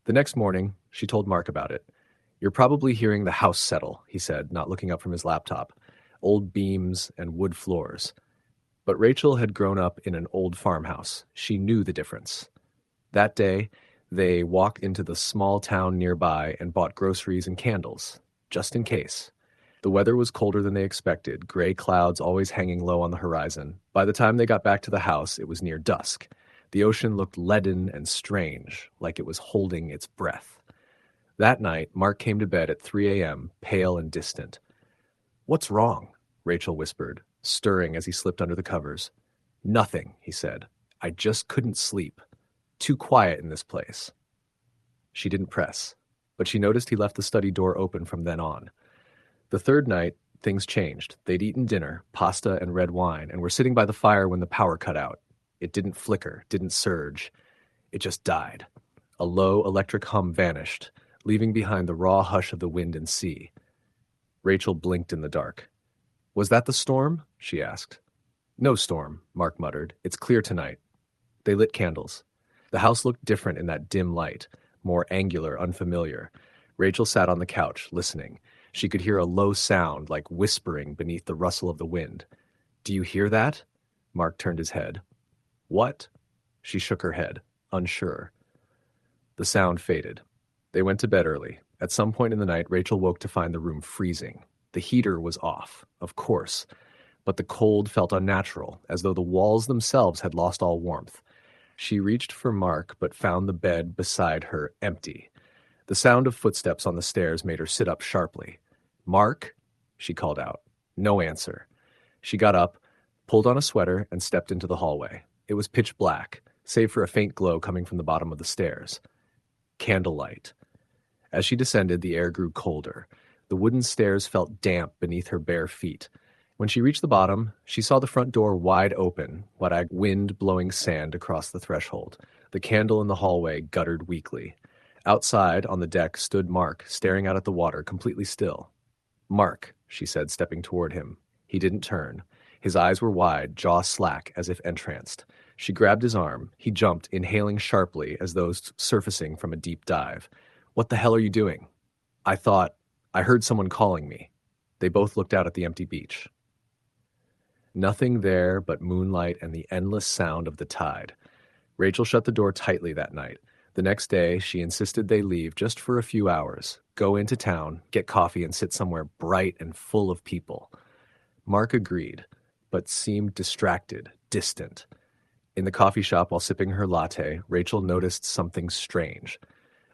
The next morning, she told Mark about it. "You're probably hearing the house settle," he said, not looking up from his laptop. Old beams and wood floors. But Rachel had grown up in an old farmhouse. She knew the difference. That day, they walked into the small town nearby and bought groceries and candles, just in case. The weather was colder than they expected, gray clouds always hanging low on the horizon. By the time they got back to the house, it was near dusk. The ocean looked leaden and strange, like it was holding its breath. That night, Mark came to bed at 3 a.m., pale and distant. "What's wrong?" Rachel whispered, stirring as he slipped under the covers. "Nothing," he said. "I just couldn't sleep. Too quiet in this place." She didn't press, but she noticed he left the study door open from then on. The third night, things changed. They'd eaten dinner, pasta and red wine, and were sitting by the fire when the power cut out. It didn't flicker, didn't surge. It just died. A low electric hum vanished, leaving behind the raw hush of the wind and sea. Rachel blinked in the dark. "Was that the storm?" she asked. "No storm," Mark muttered. "It's clear tonight." They lit candles. The house looked different in that dim light, more angular, unfamiliar. Rachel sat on the couch, listening. She could hear a low sound, like whispering beneath the rustle of the wind. "Do you hear that?" Mark turned his head. "What?" She shook her head, unsure. The sound faded. They went to bed early. At some point in the night, Rachel woke to find the room freezing. The heater was off, of course, but the cold felt unnatural, as though the walls themselves had lost all warmth. She reached for Mark, but found the bed beside her empty. The sound of footsteps on the stairs made her sit up sharply. "Mark?" she called out. No answer. She got up, pulled on a sweater, and stepped into the hallway. It was pitch black, save for a faint glow coming from the bottom of the stairs. Candlelight. As she descended, the air grew colder. The wooden stairs felt damp beneath her bare feet. When she reached the bottom, she saw the front door wide open, wind blowing sand across the threshold. The candle in the hallway guttered weakly. Outside, on the deck, stood Mark, staring out at the water, completely still. Mark, she said, stepping toward him. He didn't turn. His eyes were wide, jaw slack, as if entranced. She grabbed his arm. He jumped, inhaling sharply, as though surfacing from a deep dive. What the hell are you doing? I heard someone calling me. They both looked out at the empty beach. Nothing there but moonlight and the endless sound of the tide. Rachel shut the door tightly that night. The next day, she insisted they leave just for a few hours, go into town, get coffee, and sit somewhere bright and full of people. Mark agreed, but seemed distracted, distant. In the coffee shop while sipping her latte, Rachel noticed something strange.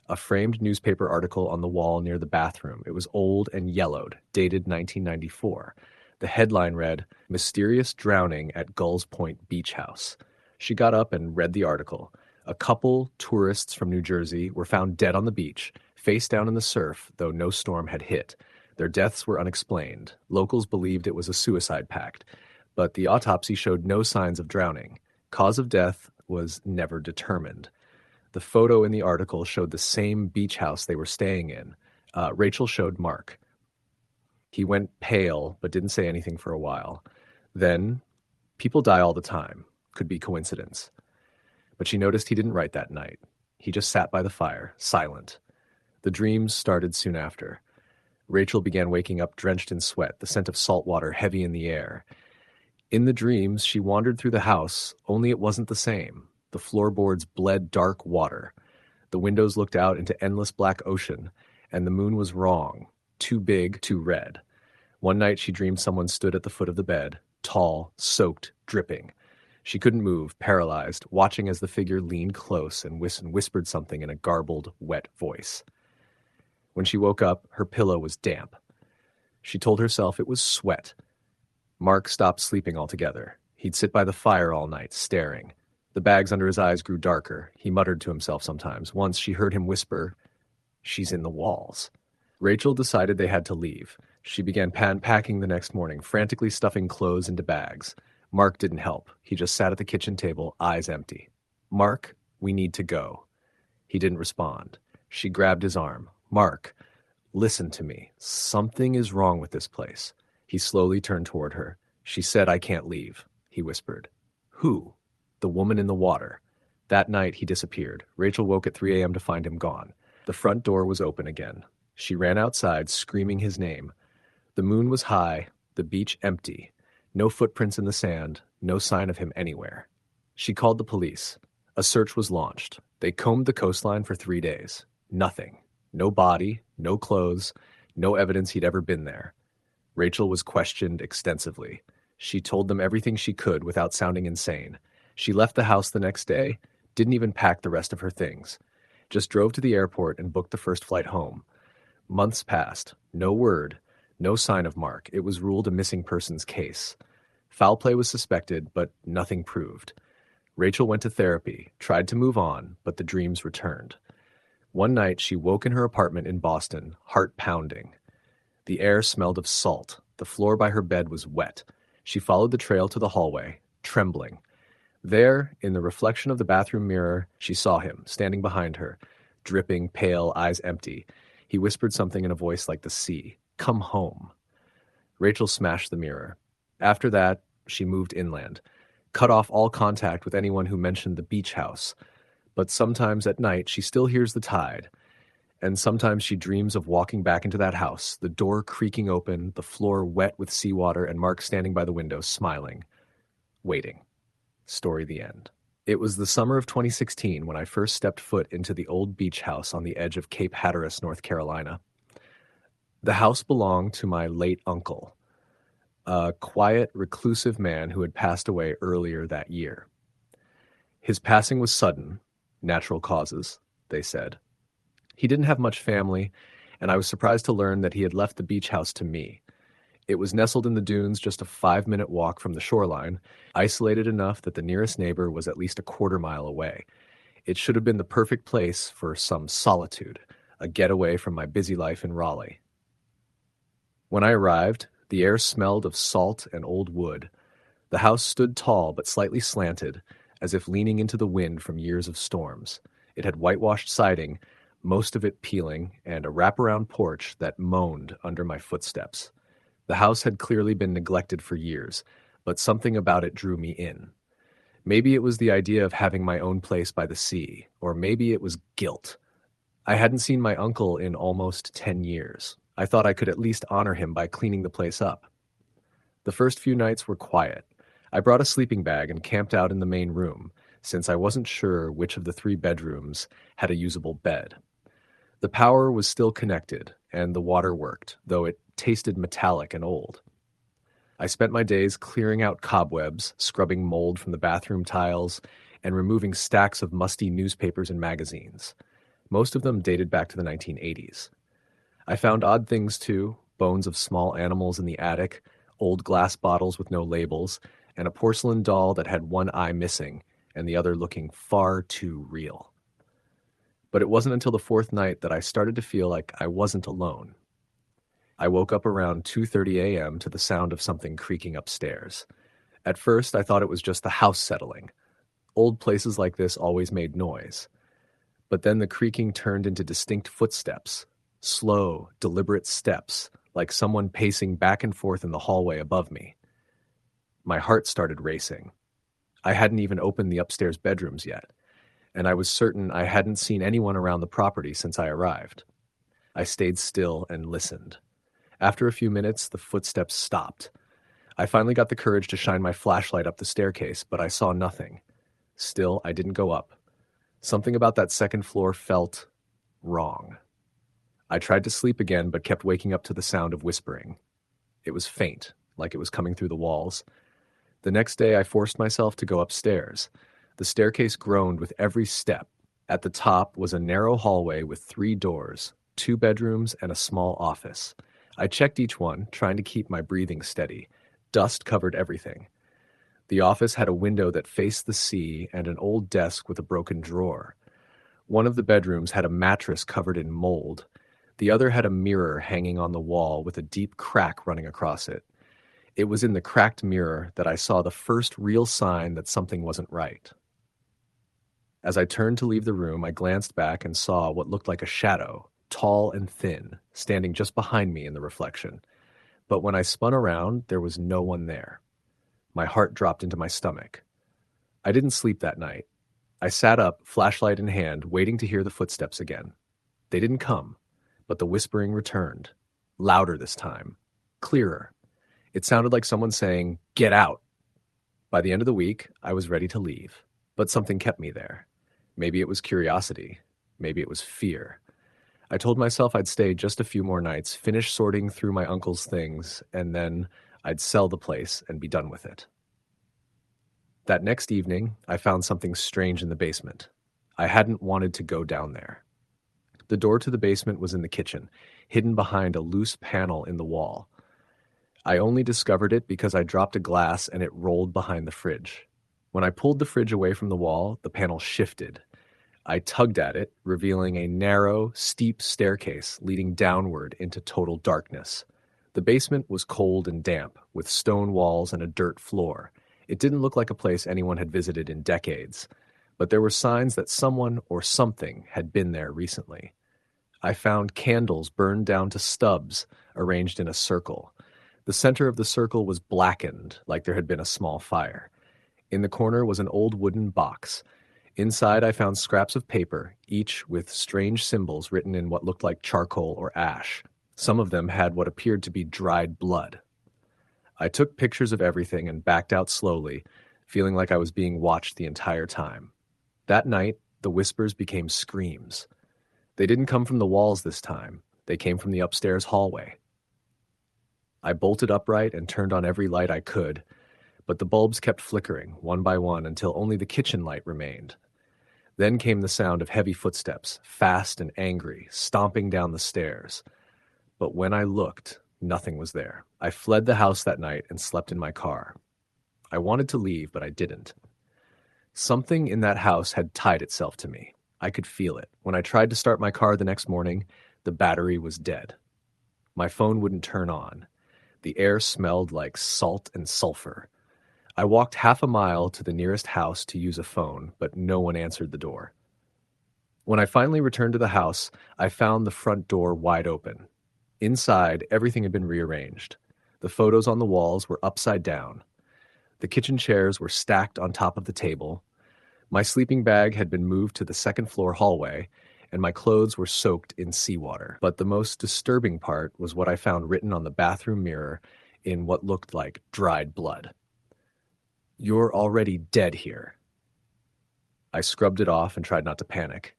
A framed newspaper article on the wall near the bathroom. It was old and yellowed, dated 1994. The headline read, "Mysterious Drowning at Gulls Point Beach House." She got up and read the article. A couple tourists from New Jersey were found dead on the beach, face down in the surf, though no storm had hit. Their deaths were unexplained. Locals believed it was a suicide pact, but the autopsy showed no signs of drowning. Cause of death was never determined. The photo in the article showed the same beach house they were staying in. Rachel showed Mark. He went pale, but didn't say anything for a while. Then, people die all the time. Could be coincidence. But she noticed he didn't write that night. He just sat by the fire, silent. The dreams started soon after. Rachel began waking up drenched in sweat, the scent of salt water heavy in the air. In the dreams, she wandered through the house, only it wasn't the same. The floorboards bled dark water. The windows looked out into endless black ocean, and the moon was wrong, too big, too red. One night she dreamed someone stood at the foot of the bed, tall, soaked, dripping. She couldn't move, paralyzed, watching as the figure leaned close and whispered something in a garbled, wet voice. When she woke up, her pillow was damp. She told herself it was sweat. Mark stopped sleeping altogether. He'd sit by the fire all night, staring. The bags under his eyes grew darker. He muttered to himself sometimes. Once she heard him whisper, "She's in the walls." Rachel decided they had to leave. She began packing the next morning, frantically stuffing clothes into bags. Mark didn't help. He just sat at the kitchen table, eyes empty. "Mark, we need to go." He didn't respond. She grabbed his arm. "Mark, listen to me. Something is wrong with this place." He slowly turned toward her. "She said I can't leave," he whispered. "Who?" "The woman in the water." That night he disappeared. Rachel woke at 3 a.m. to find him gone. The front door was open again. She ran outside, screaming his name. The moon was high, the beach empty. No footprints in the sand, no sign of him anywhere. She called the police. A search was launched. They combed the coastline for 3 days. Nothing. No body, no clothes, no evidence he'd ever been there. Rachel was questioned extensively. She told them everything she could without sounding insane. She left the house the next day, didn't even pack the rest of her things. Just drove to the airport and booked the first flight home. Months passed. No word. No sign of Mark. It was ruled a missing persons case. Foul play was suspected, but nothing proved. Rachel went to therapy, tried to move on, but the dreams returned. One night, she woke in her apartment in Boston, heart pounding. The air smelled of salt. The floor by her bed was wet. She followed the trail to the hallway, trembling. There, in the reflection of the bathroom mirror, she saw him, standing behind her, dripping, pale, eyes empty. He whispered something in a voice like the sea. "Come home." Rachel smashed the mirror. After that, she moved inland, cut off all contact with anyone who mentioned the beach house. But sometimes at night, she still hears the tide. And sometimes she dreams of walking back into that house, the door creaking open, the floor wet with seawater, and Mark standing by the window, smiling, waiting. Story the end. It was the summer of 2016 when I first stepped foot into the old beach house on the edge of Cape Hatteras, North Carolina. The house belonged to my late uncle, a quiet, reclusive man who had passed away earlier that year. His passing was sudden, natural causes, they said. He didn't have much family, and I was surprised to learn that he had left the beach house to me. It was nestled in the dunes just a 5-minute walk from the shoreline, isolated enough that the nearest neighbor was at least a quarter mile away. It should have been the perfect place for some solitude, a getaway from my busy life in Raleigh. When I arrived, the air smelled of salt and old wood. The house stood tall but slightly slanted, as if leaning into the wind from years of storms. It had whitewashed siding, most of it peeling, and a wraparound porch that moaned under my footsteps. The house had clearly been neglected for years, but something about it drew me in. Maybe it was the idea of having my own place by the sea, or maybe it was guilt. I hadn't seen my uncle in almost 10 years. I thought I could at least honor him by cleaning the place up. The first few nights were quiet. I brought a sleeping bag and camped out in the main room, since I wasn't sure which of the 3 bedrooms had a usable bed. The power was still connected, and the water worked, though it tasted metallic and old. I spent my days clearing out cobwebs, scrubbing mold from the bathroom tiles, and removing stacks of musty newspapers and magazines. Most of them dated back to the 1980s. I found odd things too, bones of small animals in the attic, old glass bottles with no labels, and a porcelain doll that had one eye missing and the other looking far too real. But it wasn't until the 4th night that I started to feel like I wasn't alone. I woke up around 2:30 a.m. to the sound of something creaking upstairs. At first, I thought it was just the house settling. Old places like this always made noise. But then the creaking turned into distinct footsteps, slow, deliberate steps, like someone pacing back and forth in the hallway above me. My heart started racing. I hadn't even opened the upstairs bedrooms yet, and I was certain I hadn't seen anyone around the property since I arrived. I stayed still and listened. After a few minutes, the footsteps stopped. I finally got the courage to shine my flashlight up the staircase, but I saw nothing. Still, I didn't go up. Something about that second floor felt wrong. I tried to sleep again, but kept waking up to the sound of whispering. It was faint, like it was coming through the walls. The next day, I forced myself to go upstairs. The staircase groaned with every step. At the top was a narrow hallway with 3 doors, 2 bedrooms, and a small office. I checked each one, trying to keep my breathing steady. Dust covered everything. The office had a window that faced the sea and an old desk with a broken drawer. One of the bedrooms had a mattress covered in mold. The other had a mirror hanging on the wall with a deep crack running across it. It was in the cracked mirror that I saw the first real sign that something wasn't right. As I turned to leave the room, I glanced back and saw what looked like a shadow, tall and thin, standing just behind me in the reflection. But when I spun around, there was no one there. My heart dropped into my stomach. I didn't sleep that night. I sat up, flashlight in hand, waiting to hear the footsteps again. They didn't come, but the whispering returned. Louder this time. Clearer. It sounded like someone saying, "Get out!" By the end of the week, I was ready to leave, but something kept me there. Maybe it was curiosity. Maybe it was fear. I told myself I'd stay just a few more nights, finish sorting through my uncle's things, and then I'd sell the place and be done with it. That next evening, I found something strange in the basement. I hadn't wanted to go down there. The door to the basement was in the kitchen, hidden behind a loose panel in the wall. I only discovered it because I dropped a glass and it rolled behind the fridge. When I pulled the fridge away from the wall, the panel shifted. I tugged at it, revealing a narrow, steep staircase leading downward into total darkness. The basement was cold and damp, with stone walls and a dirt floor. It didn't look like a place anyone had visited in decades, but there were signs that someone or something had been there recently. I found candles burned down to stubs, arranged in a circle. The center of the circle was blackened, like there had been a small fire. In the corner was an old wooden box. Inside, I found scraps of paper, each with strange symbols written in what looked like charcoal or ash. Some of them had what appeared to be dried blood. I took pictures of everything and backed out slowly, feeling like I was being watched the entire time. That night, the whispers became screams. They didn't come from the walls this time. They came from the upstairs hallway. I bolted upright and turned on every light I could, but the bulbs kept flickering, one by one, until only the kitchen light remained. Then came the sound of heavy footsteps, fast and angry, stomping down the stairs. But when I looked, Nothing was there. I fled the house that night and slept in my car. I wanted to leave, but I didn't. Something in that house had tied itself to me. I could feel it. When I tried to start my car the next morning, the battery was dead. My phone wouldn't turn on. The air smelled like salt and sulfur. I walked half a mile to the nearest house to use a phone, but no one answered the door. When I finally returned to the house, I found the front door wide open. Inside, everything had been rearranged. The photos on the walls were upside down. The kitchen chairs were stacked on top of the table. My sleeping bag had been moved to the second floor hallway, and my clothes were soaked in seawater. But the most disturbing part was what I found written on the bathroom mirror in what looked like dried blood. "You're already dead here." I scrubbed it off and tried not to panic.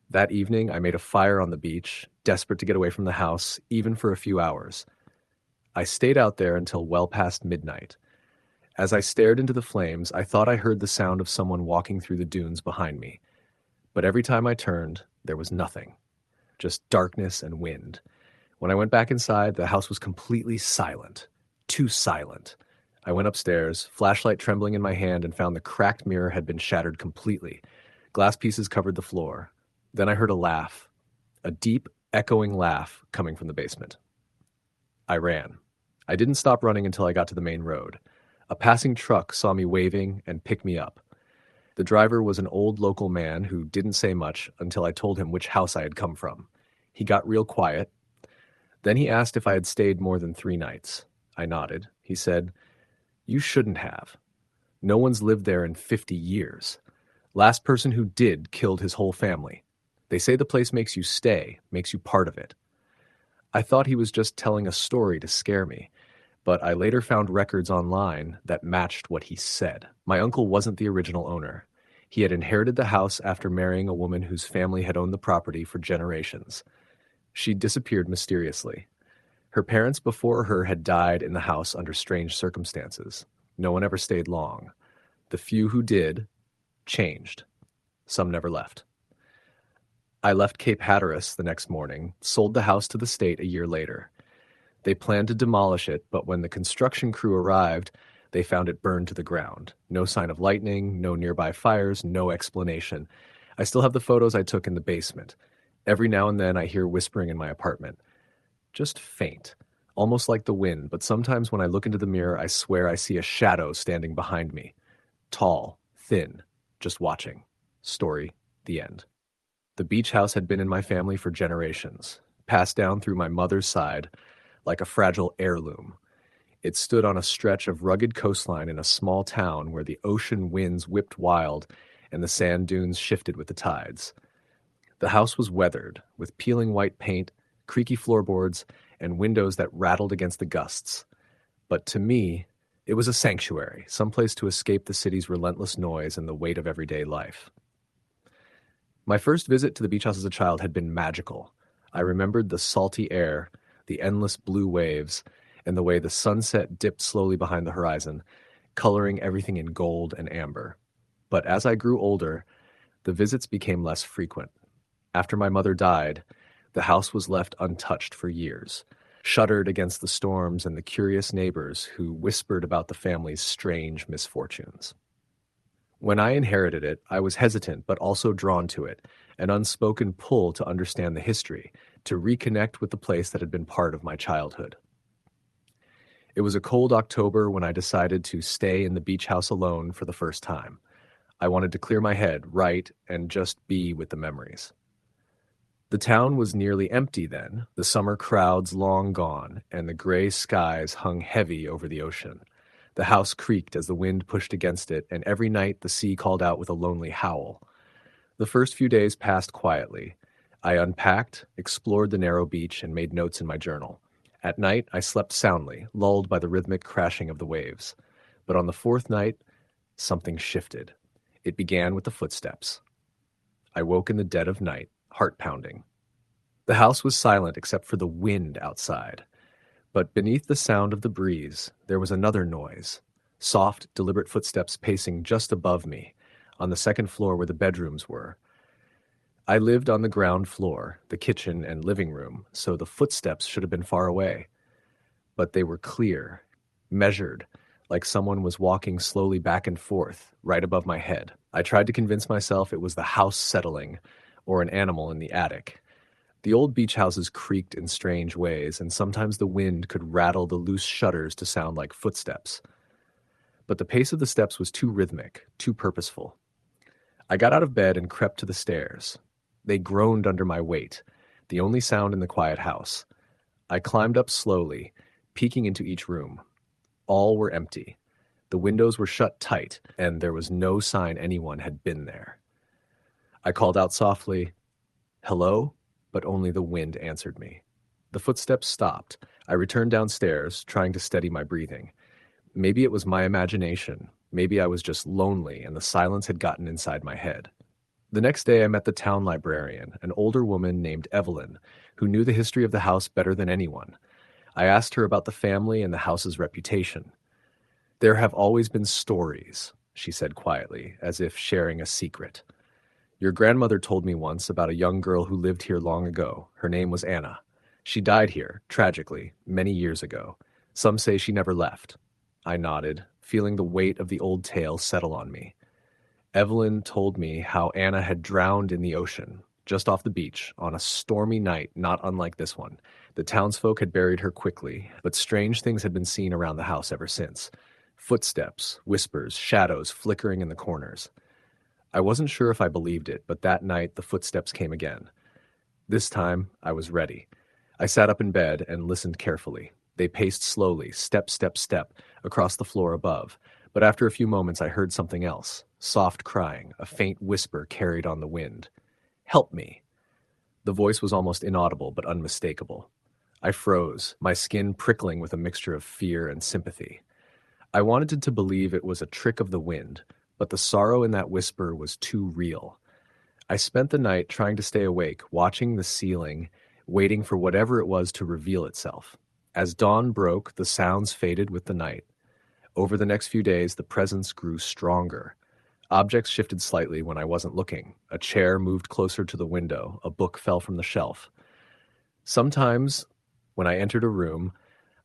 That evening, I made a fire on the beach, desperate to get away from the house, even for a few hours. I stayed out there until well past midnight. As I stared into the flames, I thought I heard the sound of someone walking through the dunes behind me. But every time I turned, there was nothing. Just darkness and wind. When I went back inside, the house was completely silent. Too silent. I went upstairs, flashlight trembling in my hand, and found the cracked mirror had been shattered completely. Glass pieces covered the floor. Then I heard a laugh. A deep, echoing laugh coming from the basement. I ran. I didn't stop running until I got to the main road. A passing truck saw me waving and picked me up. The driver was an old local man who didn't say much until I told him which house I had come from. He got real quiet. Then he asked if I had stayed more than 3 nights. I nodded. He said, "You shouldn't have. No one's lived there in 50 years. Last person who did killed his whole family. They say the place makes you stay, makes you part of it." I thought he was just telling a story to scare me, but I later found records online that matched what he said. My uncle wasn't the original owner. He had inherited the house after marrying a woman whose family had owned the property for generations. She disappeared mysteriously. Her parents before her had died in the house under strange circumstances. No one ever stayed long. The few who did changed. Some never left. I left Cape Hatteras the next morning, sold the house to the state a year later. They planned to demolish it, but when the construction crew arrived, they found it burned to the ground. No sign of lightning, no nearby fires, no explanation. I still have the photos I took in the basement. Every now and then I hear whispering in my apartment. Just faint, almost like the wind, but sometimes when I look into the mirror, I swear I see a shadow standing behind me. Tall, thin, just watching. Story, the end. The beach house had been in my family for generations, passed down through my mother's side like a fragile heirloom. It stood on a stretch of rugged coastline in a small town where the ocean winds whipped wild and the sand dunes shifted with the tides. The house was weathered, with peeling white paint, creaky floorboards, and windows that rattled against the gusts. But to me, it was a sanctuary, someplace to escape the city's relentless noise and the weight of everyday life. My first visit to the beach house as a child had been magical. I remembered the salty air, the endless blue waves, and the way the sunset dipped slowly behind the horizon, coloring everything in gold and amber. But as I grew older, the visits became less frequent. After my mother died, the house was left untouched for years, shuttered against the storms and the curious neighbors who whispered about the family's strange misfortunes. When I inherited it, I was hesitant but also drawn to it, an unspoken pull to understand the history, to reconnect with the place that had been part of my childhood. It was a cold October when I decided to stay in the beach house alone for the first time. I wanted to clear my head, write, and just be with the memories. The town was nearly empty then, the summer crowds long gone, and the gray skies hung heavy over the ocean. The house creaked as the wind pushed against it, and every night the sea called out with a lonely howl. The first few days passed quietly. I unpacked, explored the narrow beach, and made notes in my journal. At night, I slept soundly, lulled by the rhythmic crashing of the waves. But on the 4th night, something shifted. It began with the footsteps. I woke in the dead of night, heart pounding. The house was silent except for the wind outside. But beneath the sound of the breeze, there was another noise. Soft, deliberate footsteps pacing just above me, on the 2nd floor where the bedrooms were. I lived on the ground floor, the kitchen and living room, so the footsteps should have been far away. but they were clear, measured, like someone was walking slowly back and forth right above my head. I tried to convince myself it was the house settling or an animal in the attic. The old beach houses creaked in strange ways, and sometimes the wind could rattle the loose shutters to sound like footsteps. But the pace of the steps was too rhythmic, too purposeful. I got out of bed and crept to the stairs. They groaned under my weight, the only sound in the quiet house. I climbed up slowly, peeking into each room. All were empty. The windows were shut tight, and there was no sign anyone had been there. I called out softly, "Hello?" but only the wind answered me. The footsteps stopped. I returned downstairs, trying to steady my breathing. Maybe it was my imagination. Maybe I was just lonely and the silence had gotten inside my head. The next day I met the town librarian, an older woman named Evelyn, who knew the history of the house better than anyone. I asked her about the family and the house's reputation. "There have always been stories," she said quietly, as if sharing a secret. "Your grandmother told me once about a young girl who lived here long ago. Her name was Anna. She died here, tragically, many years ago. Some say she never left." I nodded, feeling the weight of the old tale settle on me. Evelyn told me how Anna had drowned in the ocean, just off the beach, on a stormy night not unlike this one. The townsfolk had buried her quickly, but strange things had been seen around the house ever since. Footsteps, whispers, shadows flickering in the corners. I wasn't sure if I believed it, but that night the footsteps came again. This time, I was ready. I sat up in bed and listened carefully. They paced slowly, step, step, step, across the floor above. But after a few moments I heard something else. Soft crying, a faint whisper carried on the wind. "Help me!" The voice was almost inaudible but unmistakable. I froze, my skin prickling with a mixture of fear and sympathy. I wanted to believe it was a trick of the wind, but the sorrow in that whisper was too real. I spent the night trying to stay awake, watching the ceiling, waiting for whatever it was to reveal itself. As dawn broke, the sounds faded with the night. Over the next few days, the presence grew stronger. Objects shifted slightly when I wasn't looking. A chair moved closer to the window. A book fell from the shelf. Sometimes, when I entered a room,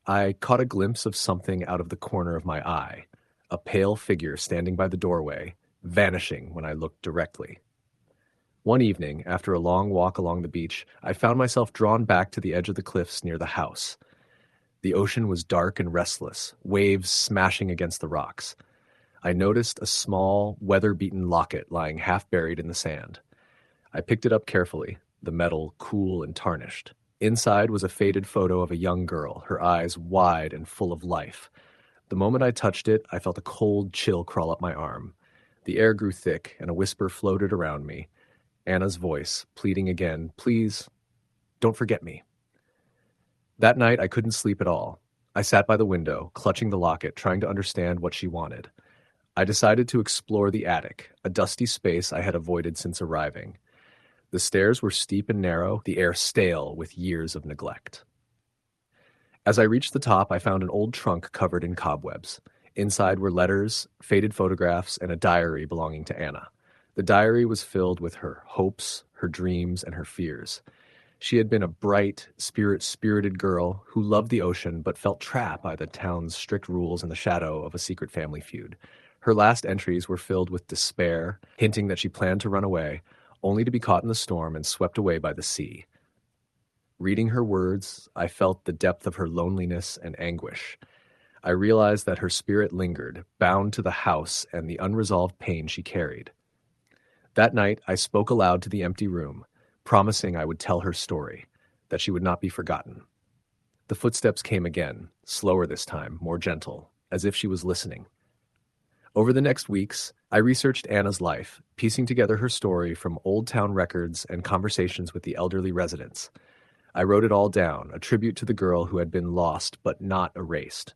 I caught a glimpse of something out of the corner of my eye. A pale figure standing by the doorway, vanishing when I looked directly. One evening, after a long walk along the beach, I found myself drawn back to the edge of the cliffs near the house. The ocean was dark and restless, waves smashing against the rocks. I noticed a small, weather-beaten locket lying half buried in the sand. I picked it up carefully, the metal cool and tarnished. Inside was a faded photo of a young girl, her eyes wide and full of life. The moment I touched it, I felt a cold chill crawl up my arm. The air grew thick, and a whisper floated around me. Anna's voice, pleading again, "Please, don't forget me." That night, I couldn't sleep at all. I sat by the window, clutching the locket, trying to understand what she wanted. I decided to explore the attic, a dusty space I had avoided since arriving. The stairs were steep and narrow, the air stale with years of neglect. As I reached the top, I found an old trunk covered in cobwebs. Inside were letters, faded photographs, and a diary belonging to Anna. The diary was filled with her hopes, her dreams, and her fears. She had been a bright, spirited girl who loved the ocean but felt trapped by the town's strict rules in the shadow of a secret family feud. Her last entries were filled with despair, hinting that she planned to run away, only to be caught in the storm and swept away by the sea. Reading her words, I felt the depth of her loneliness and anguish. I realized that her spirit lingered, bound to the house and the unresolved pain she carried. That night, I spoke aloud to the empty room, promising I would tell her story, that she would not be forgotten. The footsteps came again, slower this time, more gentle, as if she was listening. Over the next weeks, I researched Anna's life, piecing together her story from old town records and conversations with the elderly residents. I wrote it all down, a tribute to the girl who had been lost but not erased.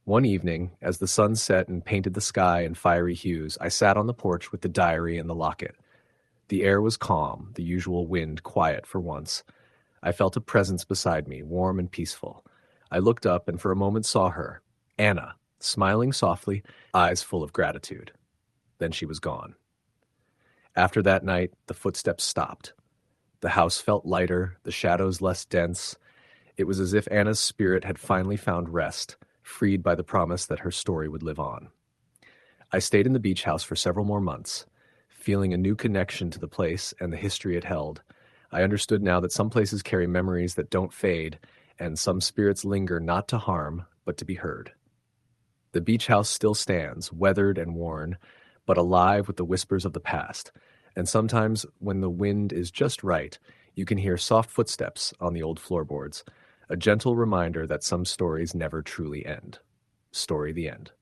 One evening, as the sun set and painted the sky in fiery hues, I sat on the porch with the diary and the locket. The air was calm, the usual wind quiet for once. I felt a presence beside me, warm and peaceful. I looked up and for a moment saw her, Anna, smiling softly, eyes full of gratitude. Then she was gone. After that night, the footsteps stopped. The house felt lighter, the shadows less dense. It was as if Anna's spirit had finally found rest, freed by the promise that her story would live on. I stayed in the beach house for several more months, feeling a new connection to the place and the history it held. I understood now that some places carry memories that don't fade, and some spirits linger not to harm, but to be heard. The beach house still stands, weathered and worn, but alive with the whispers of the past. And sometimes, when the wind is just right, you can hear soft footsteps on the old floorboards, a gentle reminder that some stories never truly end. Story the end.